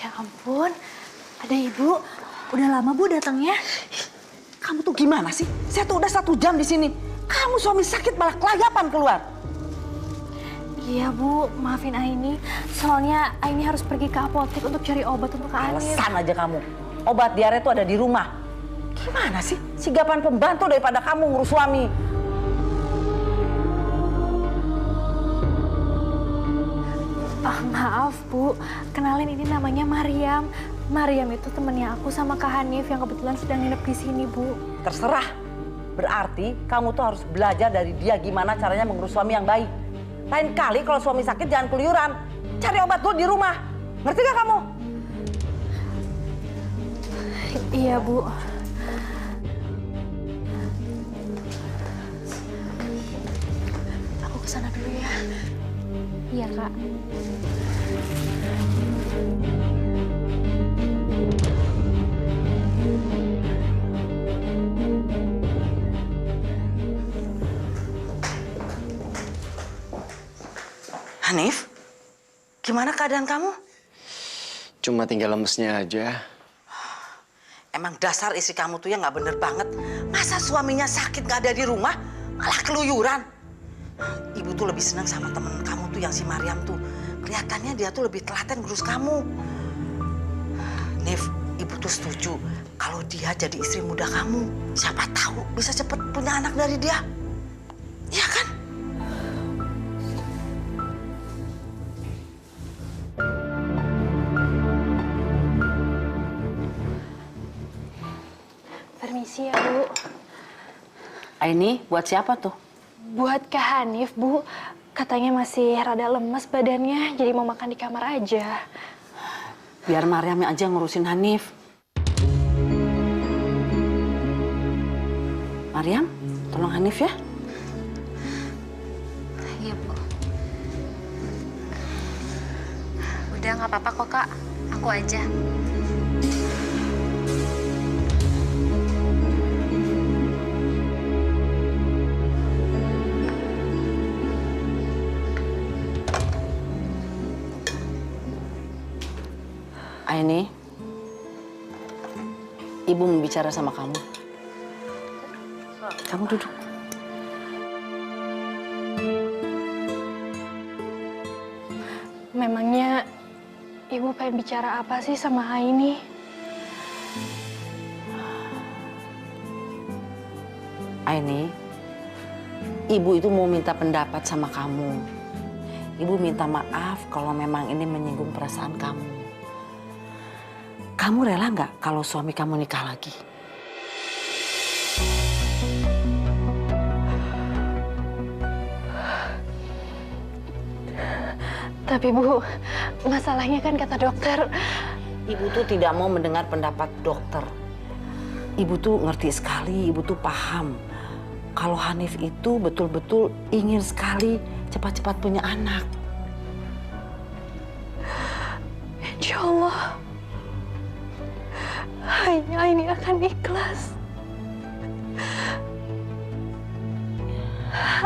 Ya ampun, ada Ibu. Udah lama Bu datangnya. Kamu tuh gimana sih? Saya tuh udah 1 jam di sini. Kamu suami sakit malah kelayapan keluar. Iya Bu, maafin Aini. Soalnya Aini harus pergi ke apotek untuk cari obat untuk Kak Hanif. Alasan aja kamu. Obat diare tuh ada di rumah. Gimana sih? Sigapan pembantu daripada kamu ngurus suami. Maaf Bu, kenalin ini namanya Mariam. Mariam itu temennya aku sama Kak Hanif yang kebetulan sedang nginep di sini Bu. Terserah. Berarti kamu tuh harus belajar dari dia gimana caranya mengurus suami yang baik. Lain kali kalau suami sakit jangan keluyuran. Cari obat dulu di rumah. Ngerti gak kamu? Iya Bu. Aku kesana dulu ya. Iya Kak. Hanif, gimana keadaan kamu? Cuma tinggal lemesnya aja. Emang dasar istri kamu tuh ya nggak bener banget. Masa suaminya sakit nggak ada di rumah, malah keluyuran. Ibu tuh lebih senang sama temen kamu tuh yang si Mariam tuh. Kelihatannya dia tuh lebih telaten ngurus kamu. Nif, ibu tuh setuju kalau dia jadi istri muda kamu. Siapa tahu bisa cepet punya anak dari dia. Iya kan? Permisi ya Bu. Ini buat siapa tuh? Buat Kak Hanif Bu. Katanya masih rada lemes badannya, jadi mau makan di kamar aja. Biar Mariam aja ngurusin Hanif. Mariam, tolong Hanif ya. Iya Bu. Udah nggak apa-apa kok Kak, aku aja. Aini, ibu mau bicara sama kamu. Kamu duduk. Memangnya Ibu pengen bicara apa sih sama Aini? Aini, ibu itu mau minta pendapat sama kamu. Ibu minta maaf kalau memang ini menyinggung perasaan kamu. Kamu rela nggak kalau suami kamu nikah lagi? Tapi Bu, masalahnya kan kata dokter. Ibu tuh tidak mau mendengar pendapat dokter. Ibu tuh ngerti sekali, ibu tuh paham. Kalau Hanif itu betul-betul ingin sekali cepat-cepat punya anak. Insya Allah, Aini akan ikhlas.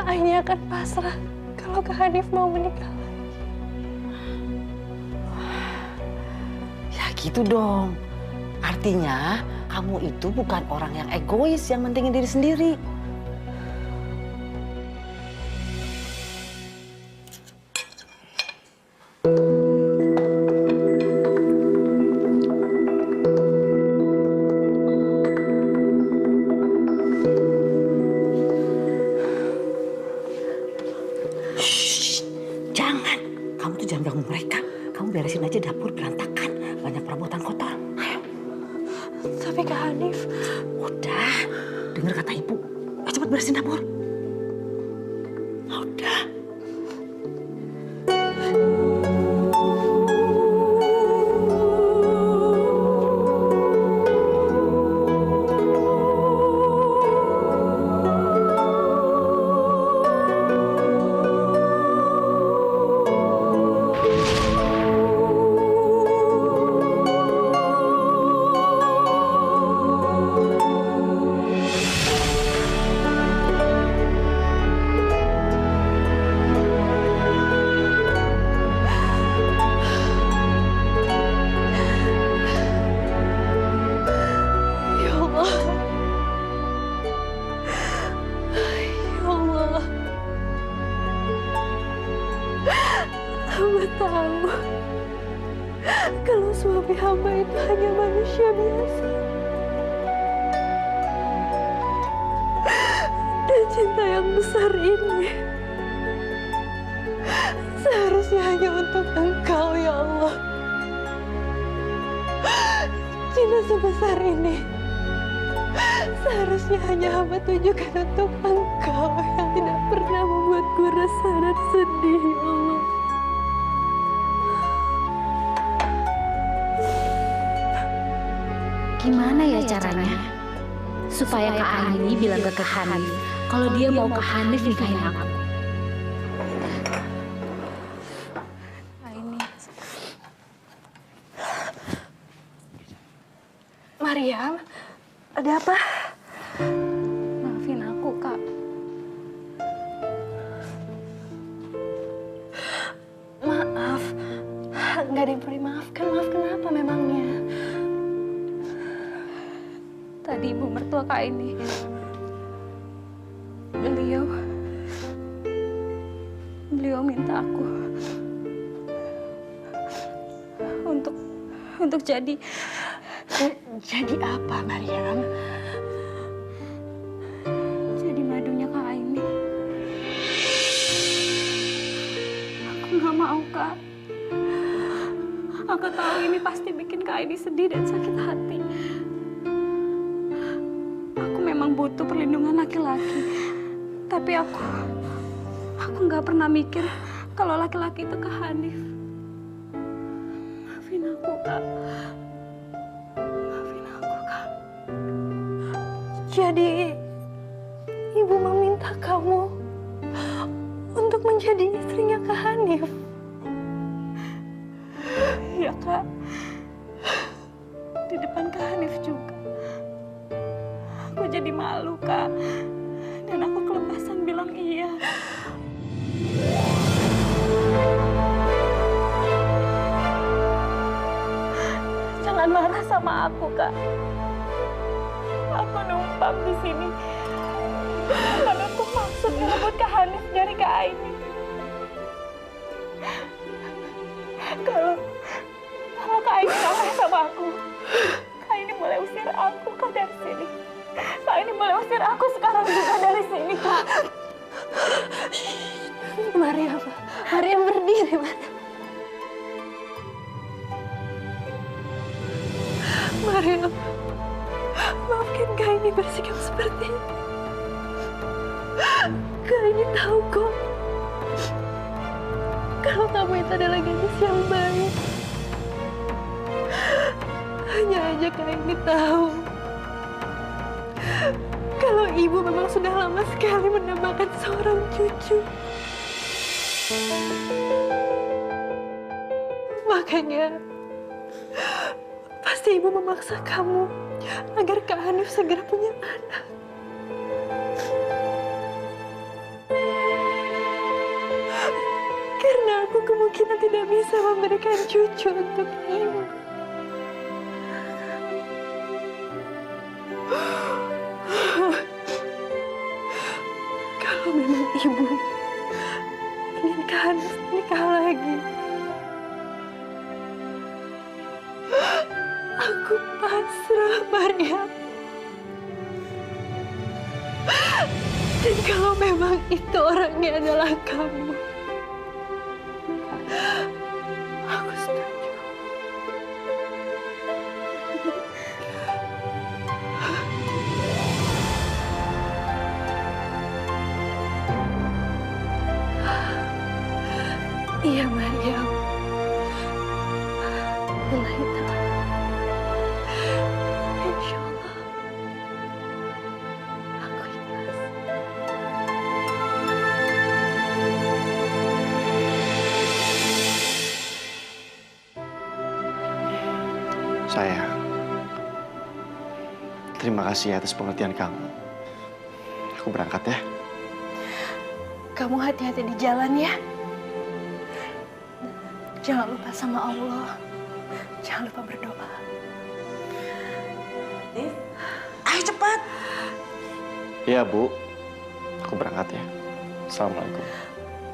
Aini akan pasrah kalau Kak Hanif mau menikah lagi. Ya gitu dong. Artinya kamu itu bukan orang yang egois yang mentingin diri sendiri. Jangan. Kamu tuh jangan ganggu mereka. Kamu beresin aja dapur berantakan. Banyak perabotan kotor. Ayo. Tapi Kak Hanif... Udah. Dengar kata ibu. Ayo cepat beresin dapur. Udah. Ya Allah. Ya Allah. Hamba tahu kalau suami hamba itu hanya manusia biasa. cinta yang besar ini seharusnya hanya untuk Engkau, ya Allah. Cinta sebesar ini seharusnya hanya hamba tujukan untuk Engkau yang tidak pernah membuatku resah dan sedih, ya Allah. Gimana ya caranya? Supaya Kak Aini bilang ke Kak Hanif kalau dia mau Kak Hanif nikahin aku. Mariam, ada apa? Maafin aku, Kak. Maaf, nggak ada yang perlu dimaafkan. Maaf kenapa memangnya? Tadi ibu mertua Kak ini, beliau minta aku untuk jadi apa, Mariam? jadi madunya Kak Aini. Aku nggak mau, Kak. Aku tahu ini pasti bikin Kak Aini sedih dan sakit hati. Aku memang butuh perlindungan laki-laki. Tapi aku nggak pernah mikir kalau laki-laki itu Kak Hanif. Maafin aku, Kak. Maafin aku, Kak. Jadi, Ibu meminta kamu untuk menjadi istrinya Kak Hanif. Iya, Kak. Di depan Kak Hanif juga. Aku jadi malu, Kak. Dan aku kelepasan bilang iya. Jangan marah sama aku, Kak. Aku numpang di sini. Bukan untuk maksud ngerebut Kak Hanif dari Kak Aini. Kalau Kak Aini marah sama aku, Kak Aini boleh usir aku, Kak, dari sini. Kak Aini boleh usir aku sekarang juga dari sini, Kak. Mariam berdiri, Mariam. Maafkan Kak Aini bersikap seperti ini. Kak Aini tahu kok kalau kamu itu adalah gadis yang baik. Hanya aja Kak Aini tahu kalau ibu memang sudah lama sekali mendambakan seorang cucu. Makanya pasti ibu memaksa kamu agar Kak Hanif segera punya anak. Karena aku kemungkinan tidak bisa memberikan cucu untuk ibu. Kalau memang ibu ingin Kak Hanif nikah lagi, aku pasrah, Mariam. Dan kalau memang itu orangnya adalah kamu, aku setuju. Iya, Mariam. Lillahi ta'ala. Insya Allah, aku ikhlas. Sayang, terima kasih atas pengertian kamu. Aku berangkat ya. Kamu hati-hati di jalan ya. Jangan lupa sama Allah. Jangan lupa berdoa. Ayo cepat. Iya, Bu. Aku berangkat ya. Assalamualaikum.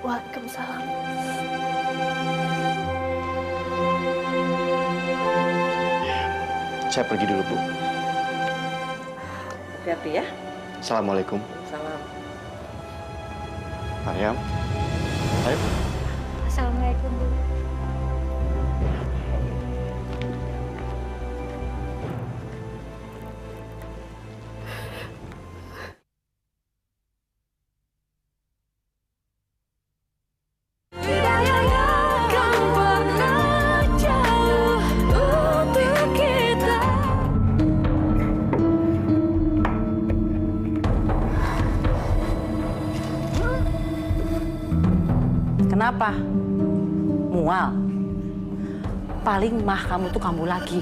Waalaikumsalam. Saya pergi dulu, Bu. Hati-hati ya. Assalamualaikum. Salam. Maryam, ayo. Assalamualaikum, Bu. Takkan pernah jauh untuk kita. Kenapa? Mual. Paling mah kamu tuh kambuh lagi.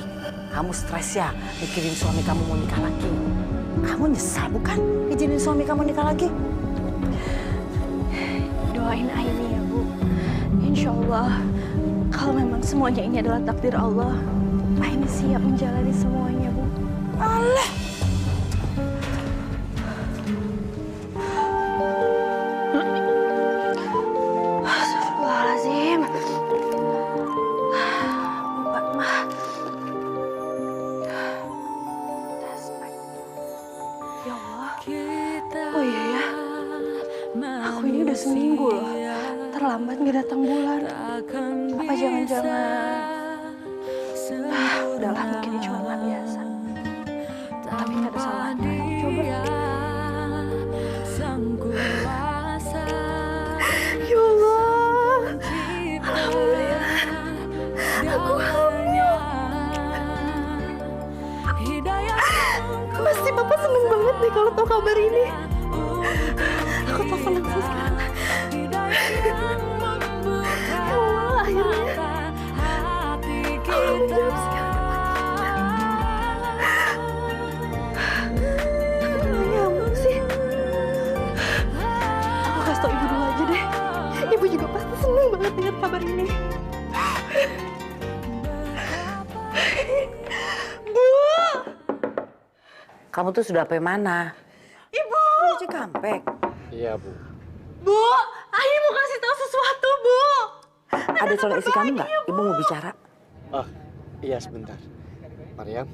Kamu stres ya mikirin suami kamu mau nikah lagi. Kamu nyesal bukan izinin suami kamu nikah lagi? Doain Aini ya, Bu. Insya Allah, kalau memang semuanya ini adalah takdir Allah, Aini siap menjalani semuanya, Bu. Allah. Astagfirullahaladzim. Obat mah. Ya Allah. Oh iya ya. Aku ini udah seminggu loh. Terlambat nggak datang bulan. Apa jangan-jangan? Udahlah, mungkin ini cuma nggak biasa. Tapi nggak ada salahnya. Coba. Ya Allah. Alhamdulillah. Aku hamil. Pasti Bapak seneng banget nih kalau tahu kabar ini. Aku telepon langsung sekarang. Ya Allah, akhirnya. Allah menjawab segala Kenapa nggak nyambung sih? Aku kasih tau Ibu dulu aja deh. Ibu juga pasti seneng banget dengar kabar ini. Bu! Kamu tuh sudah sampai mana? Ibu! Di Cikampek. Iya, Bu. Bu! Aini mau kasih tahu sesuatu, Bu! Ada calon istri kamu nggak? Ibu mau bicara. Oh, iya sebentar. Maryam,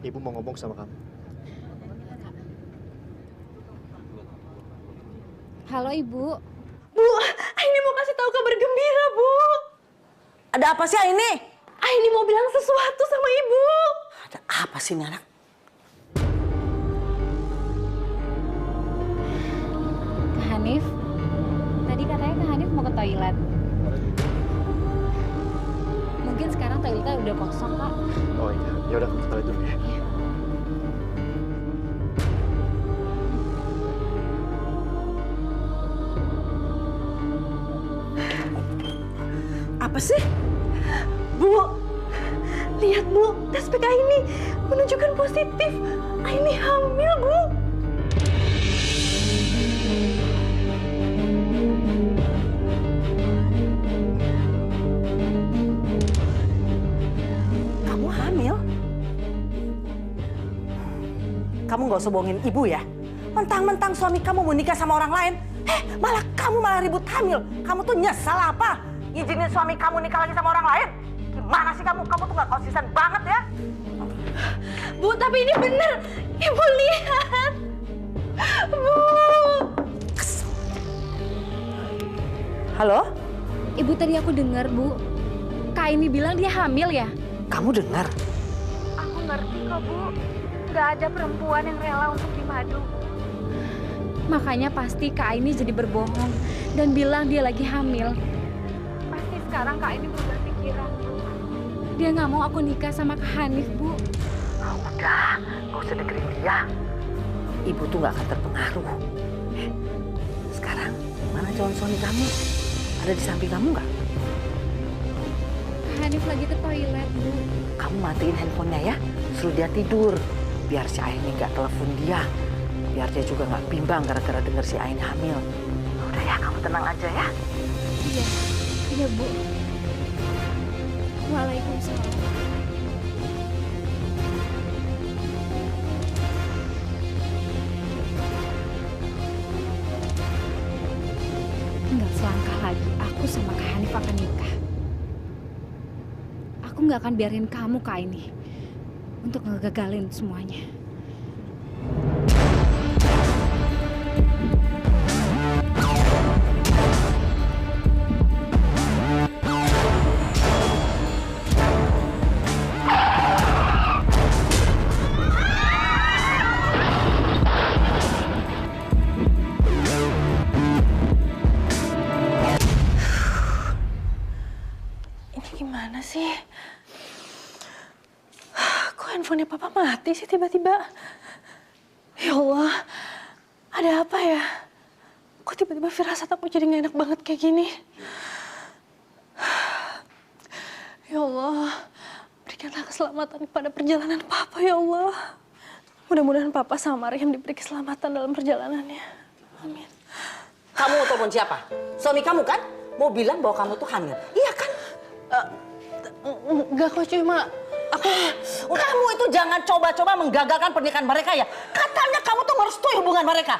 Ibu mau ngomong sama kamu. Halo, Ibu. Bu, Aini mau kasih tahu kabar gembira, Bu. Ada apa sih ini? Aini mau bilang sesuatu sama Ibu. Ada apa sih ini anak? Kak Hanif. Tadi katanya Kak Hanif mau ke toilet. Mungkin sekarang toiletnya udah kosong, Kak. Oh iya, ya udah kita dulu ya. Apa sih? Bu, lihat Bu, tes PK ini menunjukkan positif. Aini hamil, Bu. Kamu hamil? Kamu nggak usah bohongin ibu ya. Mentang-mentang suami kamu mau nikah sama orang lain, malah kamu malah ribut hamil. Kamu tuh nyesal apa? Izinin suami kamu nikah lagi sama orang lain? Gimana sih kamu? Kamu tuh nggak konsisten banget ya. Bu, tapi ini bener. Ibu lihat. Bu. Halo? Ibu tadi aku dengar, Bu. Kak ini bilang dia hamil ya? Kamu dengar? Aku ngerti kok, Bu. Gak ada perempuan yang rela untuk dimadu. Makanya pasti Kak ini jadi berbohong dan bilang dia lagi hamil. Pasti sekarang Kak ini berubah pikiran, Bu. Dia nggak mau aku nikah sama Kak Hanif, Bu. Udah, gak usah dengerin dia. Ibu tuh nggak akan terpengaruh. Sekarang mana calon suami kamu? Ada di samping kamu nggak? Kak Hanif lagi ke toilet, Bu. Kamu matiin handphonenya ya, suruh dia tidur. Biar si Aini nggak telepon dia. Biar dia juga nggak bimbang gara-gara denger si Aini hamil. Udah ya, kamu tenang aja ya. Iya, iya, Bu. Waalaikumsalam. Tinggal selangkah lagi, aku sama Kak Hanif akan nikah. Aku nggak akan biarin kamu, Kak ini, untuk ngegagalin semuanya. sih? Kok handphonenya papa mati sih tiba-tiba? Ya Allah, ada apa ya? Kok tiba-tiba firasat aku jadi gak enak banget kayak gini? Ya Allah, berikanlah keselamatan kepada perjalanan papa ya Allah. Mudah-mudahan papa sama Maryam diberi keselamatan dalam perjalanannya. Amin. Kamu mau telepon siapa? Suami kamu kan? Mau bilang bahwa kamu tuh hamil. Iya kan? Enggak kok, cuma aku... Kamu itu jangan coba-coba menggagalkan pernikahan mereka ya. Katanya kamu tuh merestui hubungan mereka.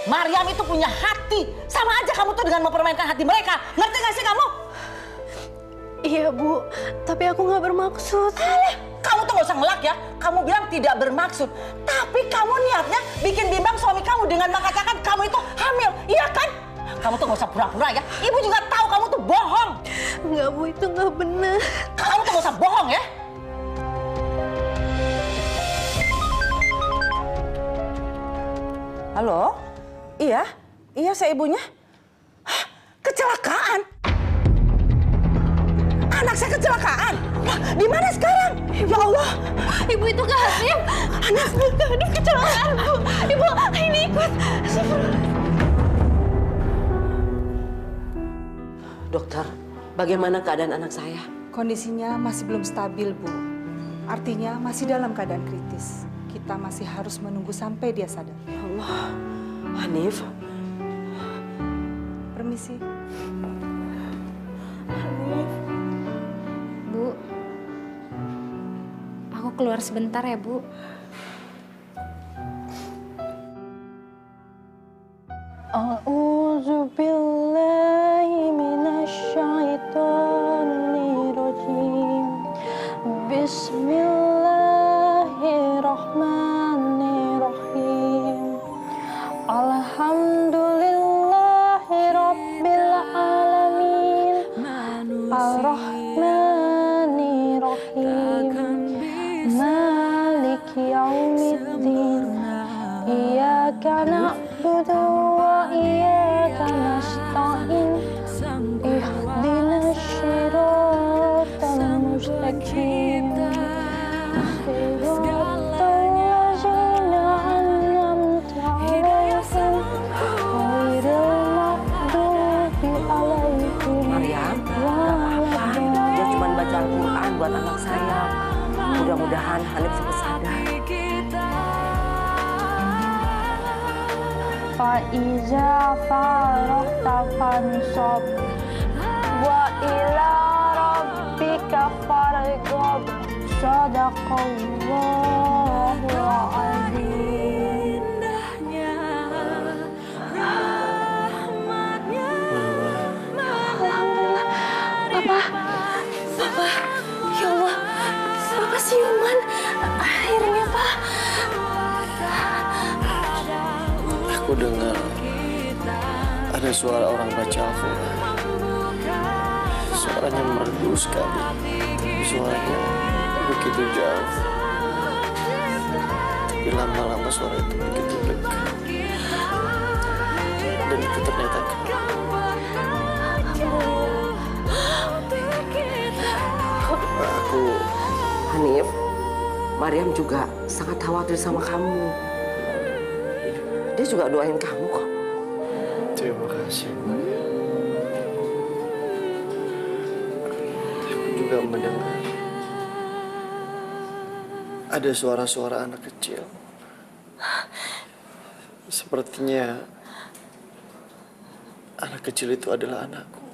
Maryam itu punya hati. Sama aja kamu tuh dengan mempermainkan hati mereka. Ngerti gak sih kamu? Iya Bu, tapi aku nggak bermaksud. Kamu tuh gak usah ngelak ya. Kamu bilang tidak bermaksud. Tapi kamu niatnya bikin bimbang suami kamu dengan mengatakan kamu itu hamil. Iya kan? Kamu tuh gak usah pura-pura ya. Ibu juga tahu kamu tuh bohong. Enggak Bu, itu nggak benar. Kamu tuh gak usah bohong ya. Halo? Iya? Iya saya ibunya. Hah? Kecelakaan? Anak saya kecelakaan? Wah, di mana sekarang? Ya Allah. Ibu itu gak Hanif. Hanif kecelakaan Bu. Ibu ini ikut. Dokter, bagaimana keadaan anak saya? Kondisinya masih belum stabil, Bu. Artinya masih dalam keadaan kritis. Kita masih harus menunggu sampai dia sadar. Ya Allah, Hanif. Permisi. Bu, aku keluar sebentar ya, Bu. A'udzu billahi minasyaitonir rajim. Bismillahirrahmanirrahim. Alhamdulillahi rabbil alamin. Ar-Rahmanir-Rahim. Maliki yaumiddin. Iyyaka na'budu wa iyyaka nasta'in. Ihdinas siratal mustaqim. Siratal ladzina an'amta 'alaihim ghairil maghdubi 'alaihim. Maryam, gak apa-apa. Dia cuma baca Al-Quran buat anak saya. Mudah-mudahan Hanif cepat sadar. Fa'iza farahta fansab wa ila rabbika farghab. Sadaqallahul azim. Alhamdulillah. Papa, ya Allah, Papa siuman. Akhirnya Pak. Aku dengar ada suara orang baca Al-Quran. Suaranya merdu sekali. Suaranya begitu jauh. Tapi lama-lama suara itu begitu dekat. Dan itu ternyata kamu. Aku... Hanif, Maryam juga sangat khawatir sama kamu. Dia juga doain kamu kok. Terima kasih, Mbak. Aku juga mendengar ada suara-suara anak kecil. Sepertinya anak kecil itu adalah anakku.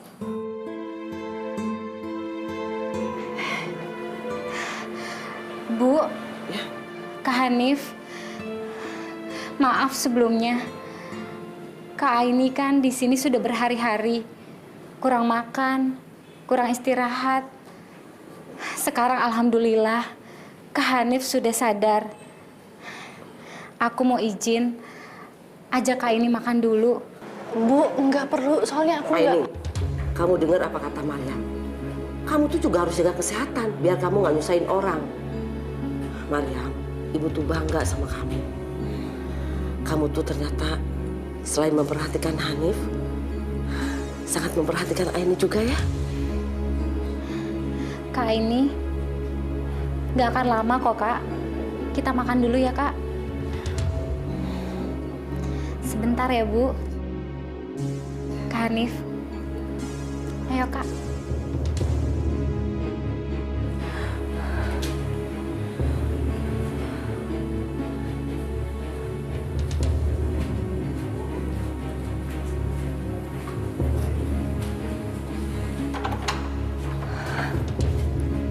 Bu, Kak Hanif, maaf sebelumnya. Kak Aini kan di sini sudah berhari-hari, kurang makan, kurang istirahat. Sekarang alhamdulillah, Kak Hanif sudah sadar. Aku mau izin ajak Kak Aini makan dulu. Bu, nggak perlu, soalnya aku nggak... Aini, kamu dengar apa kata Maryam? Kamu tuh juga harus jaga kesehatan, biar kamu nggak nyusahin orang. Maryam, ibu tuh bangga sama kamu. Kamu tuh ternyata selain memperhatikan Hanif, sangat memperhatikan Aini juga ya. Kak ini nggak akan lama kok, Kak. Kita makan dulu ya, Kak. Sebentar ya, Bu. Kak Hanif. Ayo, Kak.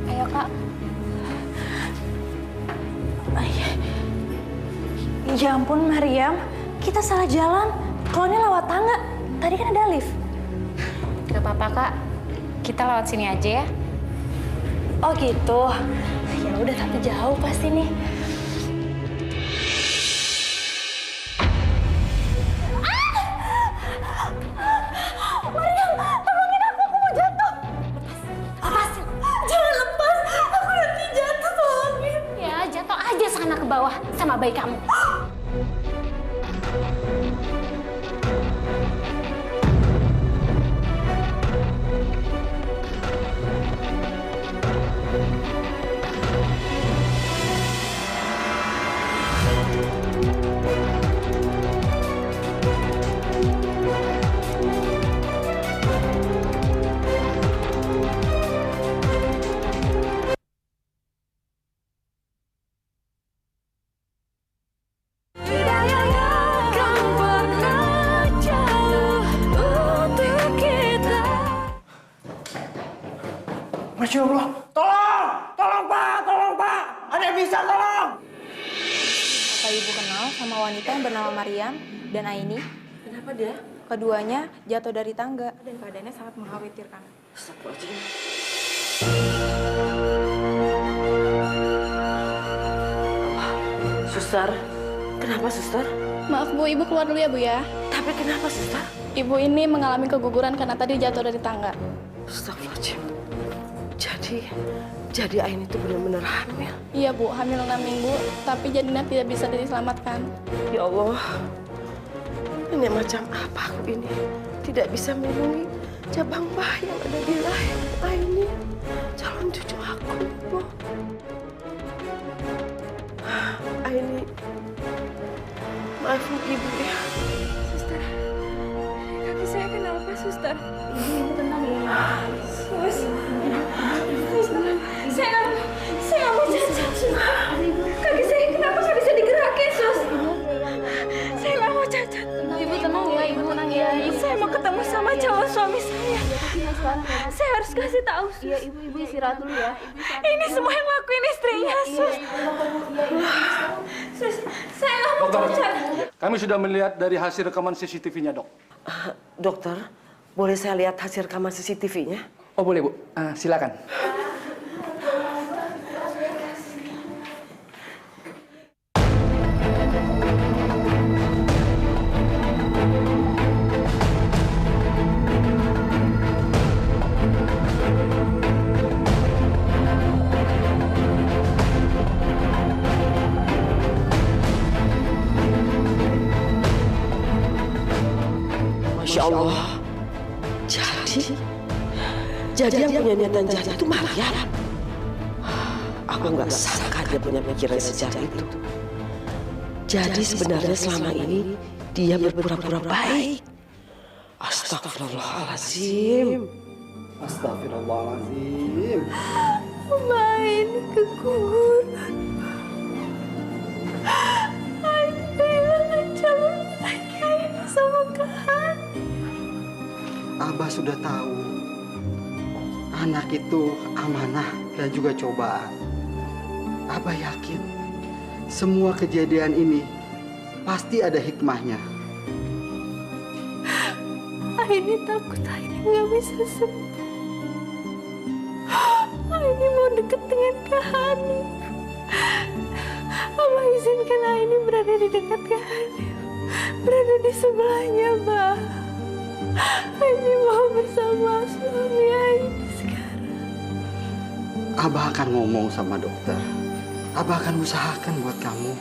Ayo, Kak. Ya ampun, Mariam. Kita salah jalan. Keluarnya lewat tangga. Tadi kan ada lift. Gak apa-apa, Kak. Kita lewat sini aja ya. Oh gitu. Ya udah, tapi jauh pasti nih. Mariam, tolongin aku mau jatuh. Lepasin. Jangan lepas. Aku nanti jatuh, tolongin. Ya, jatuh aja sana ke bawah sama bayi kamu. Takkan pernah jauh untuk kita. Masya Allah. Tolong! Tolong, Pak! Tolong, Pak! Ada yang bisa, tolong! Apa Ibu kenal sama wanita yang bernama Mariam dan Aini? Kenapa dia? Keduanya jatuh dari tangga dan keadaannya sangat mengkhawatirkan. Suster, kenapa suster? Maaf Bu, Ibu keluar dulu ya Bu ya. Tapi kenapa suster? Ibu ini mengalami keguguran karena tadi jatuh dari tangga. Astagfirullahaladzim. Jadi Aini itu benar-benar hamil. Iya Bu, hamil 6 minggu, tapi janinnya tidak bisa diselamatkan. Ya Allah, ini macam apa aku ini? Tidak bisa melindungi cabang bayi yang ada di rahim Aini, calon cucu aku. Bu. Aini, maafin Ibu ya. Suster, kaki saya kenapa Suster? Ibu tenang ya. Sus, saya nggak mau cacat Sus. Kaki saya kenapa nggak bisa digerakin Sus? Saya nggak mau cacat. Ibu tenang ya, Ibu tenang ya. Saya mau ketemu sama calon suami saya. Saya harus kasih tahu Sus. Iya Ibu istirahat dulu ya. Ini semua yang lakuin istrinya Sus. Sus, saya nggak mau cacat. Kami sudah melihat dari hasil rekaman CCTV-nya, Dok. Dokter, boleh saya lihat hasil rekaman CCTV-nya? Oh, boleh, Bu. Silakan. Masya Allah. Jadi yang punya niatan jahat itu Mariam. Aku nggak sangka dia punya pikiran sejahat itu. Jadi sebenarnya selama ini dia berpura-pura baik. Astagfirullahaladzim. Astagfirullahaladzim. Main keguguran. Aini kehilangan calon laki Aini sama Kak Hanif. Abah sudah tahu. Anak itu amanah dan juga cobaan. Abah yakin semua kejadian ini pasti ada hikmahnya. Aini takut Aini nggak bisa sembuh. Aini mau deket dengan Kak Hanif. Abah izinkan Aini berada di dekat Kak Hanif, berada di sebelahnya, Bah. Aini mau bersama suami Aini sekarang. Abah akan ngomong sama dokter. Abah akan usahakan buat kamu.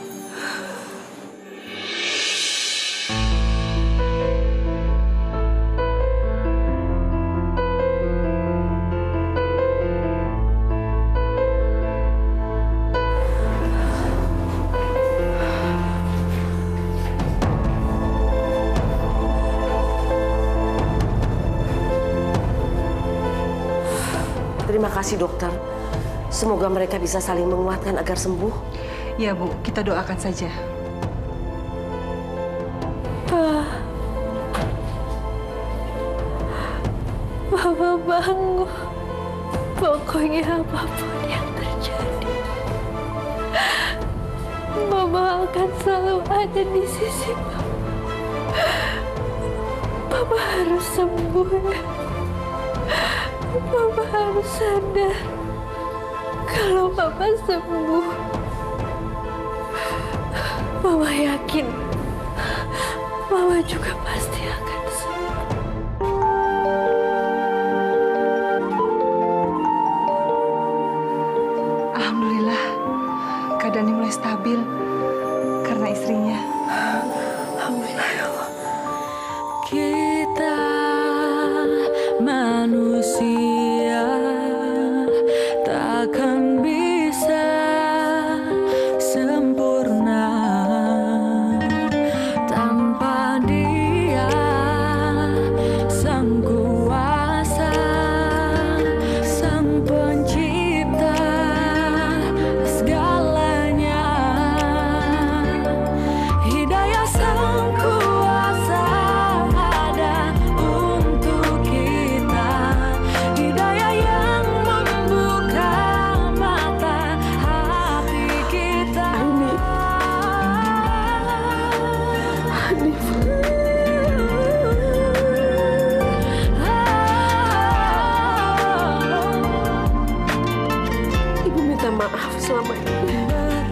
Terima kasih dokter. Semoga mereka bisa saling menguatkan agar sembuh. Ya Bu, kita doakan saja. Mama bangun. Pokoknya apapun yang terjadi, Mama akan selalu ada di sisi Mama. Mama harus sembuh ya. Mama harus sadar kalau Mama sembuh. Mama yakin Mama juga pasti akan sembuh. Alhamdulillah, keadaannya mulai stabil karena istrinya. Alhamdulillah ya Allah. Kita manusia takkan bisa sempurna tanpa Dia, Sang Kuasa, Sang Pencipta segalanya. Hidayah Sang Kuasa ada untuk kita, hidayah yang membuka mata hati kita. Ibu minta maaf selama ini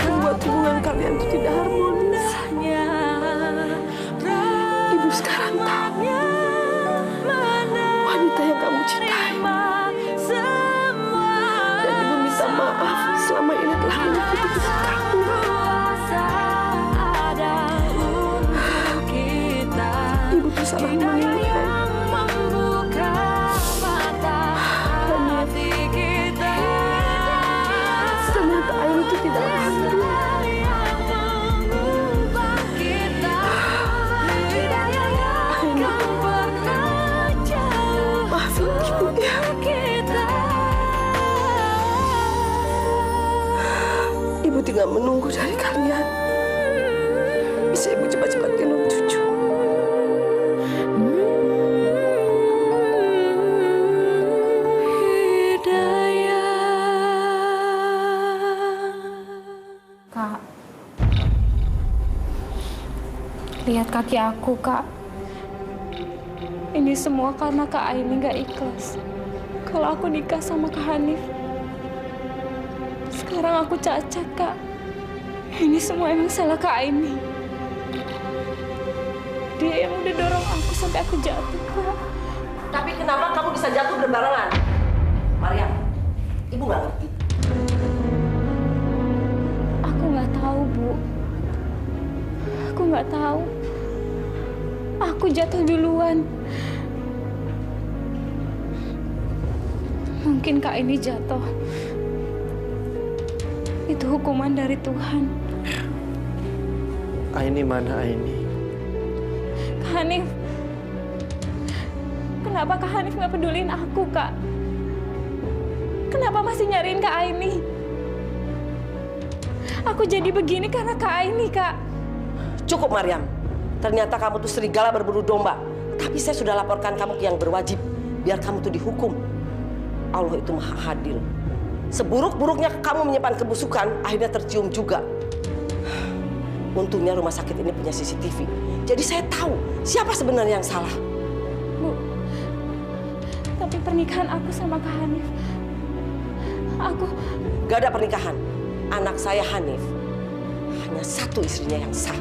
membuat hubungan kalian itu tidak harmonis. Ibu sekarang tahu wanita yang kamu cintai. Dan ibu minta maaf selama ini telah menyakiti kamu. Ibu tuh salah menilai. Ternyata Aini itu tidak adil. Maafin ibu ya. Ibu tinggal menunggu dari kalian. Bisa ibu cepat-cepat gendong cucu. Kak, lihat kaki aku, Kak. Ini semua karena Kak Aini gak ikhlas kalau aku nikah sama Kak Hanif. Sekarang aku cacat, Kak. Ini semua emang salah Kak Aini. Dia yang udah dorong aku sampai aku jatuh, Kak. Tapi kenapa kamu bisa jatuh berbarengan? Maria, ibu nggak ngerti. Aku nggak tahu, Bu. Aku nggak tahu. Aku jatuh duluan. Mungkin Kak ini jatuh. Itu hukuman dari Tuhan. Aini mana Aini? Kak Hanif. Kenapa Kak Hanif nggak pedulin aku, Kak? Kenapa masih nyariin Kak Aini? Aku jadi begini karena Kak Aini, Kak. Cukup, Maryam. Ternyata kamu tuh serigala berburu domba. Tapi saya sudah laporkan kamu ke yang berwajib. Biar kamu tuh dihukum. Allah itu maha adil. Seburuk-buruknya kamu menyimpan kebusukan, akhirnya tercium juga. Untungnya rumah sakit ini punya CCTV. Jadi saya tahu siapa sebenarnya yang salah. Bu, tapi pernikahan aku sama Kak Hanif, aku... Gak ada pernikahan. Anak saya Hanif hanya satu istrinya yang sah,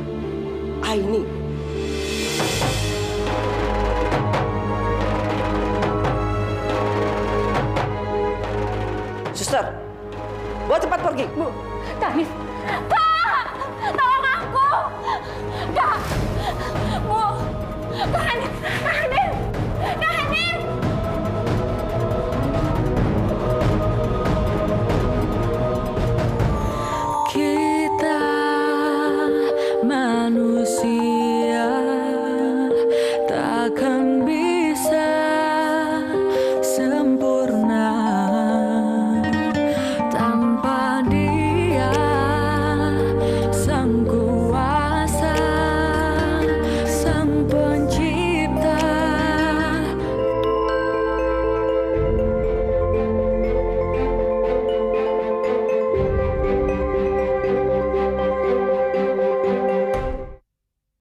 Aini. Suster, bawa cepat pergi. Bu, Kak Hanif. Kak! Tolong aku! Kak! Bu! Kak Hanif! Kak Hanif!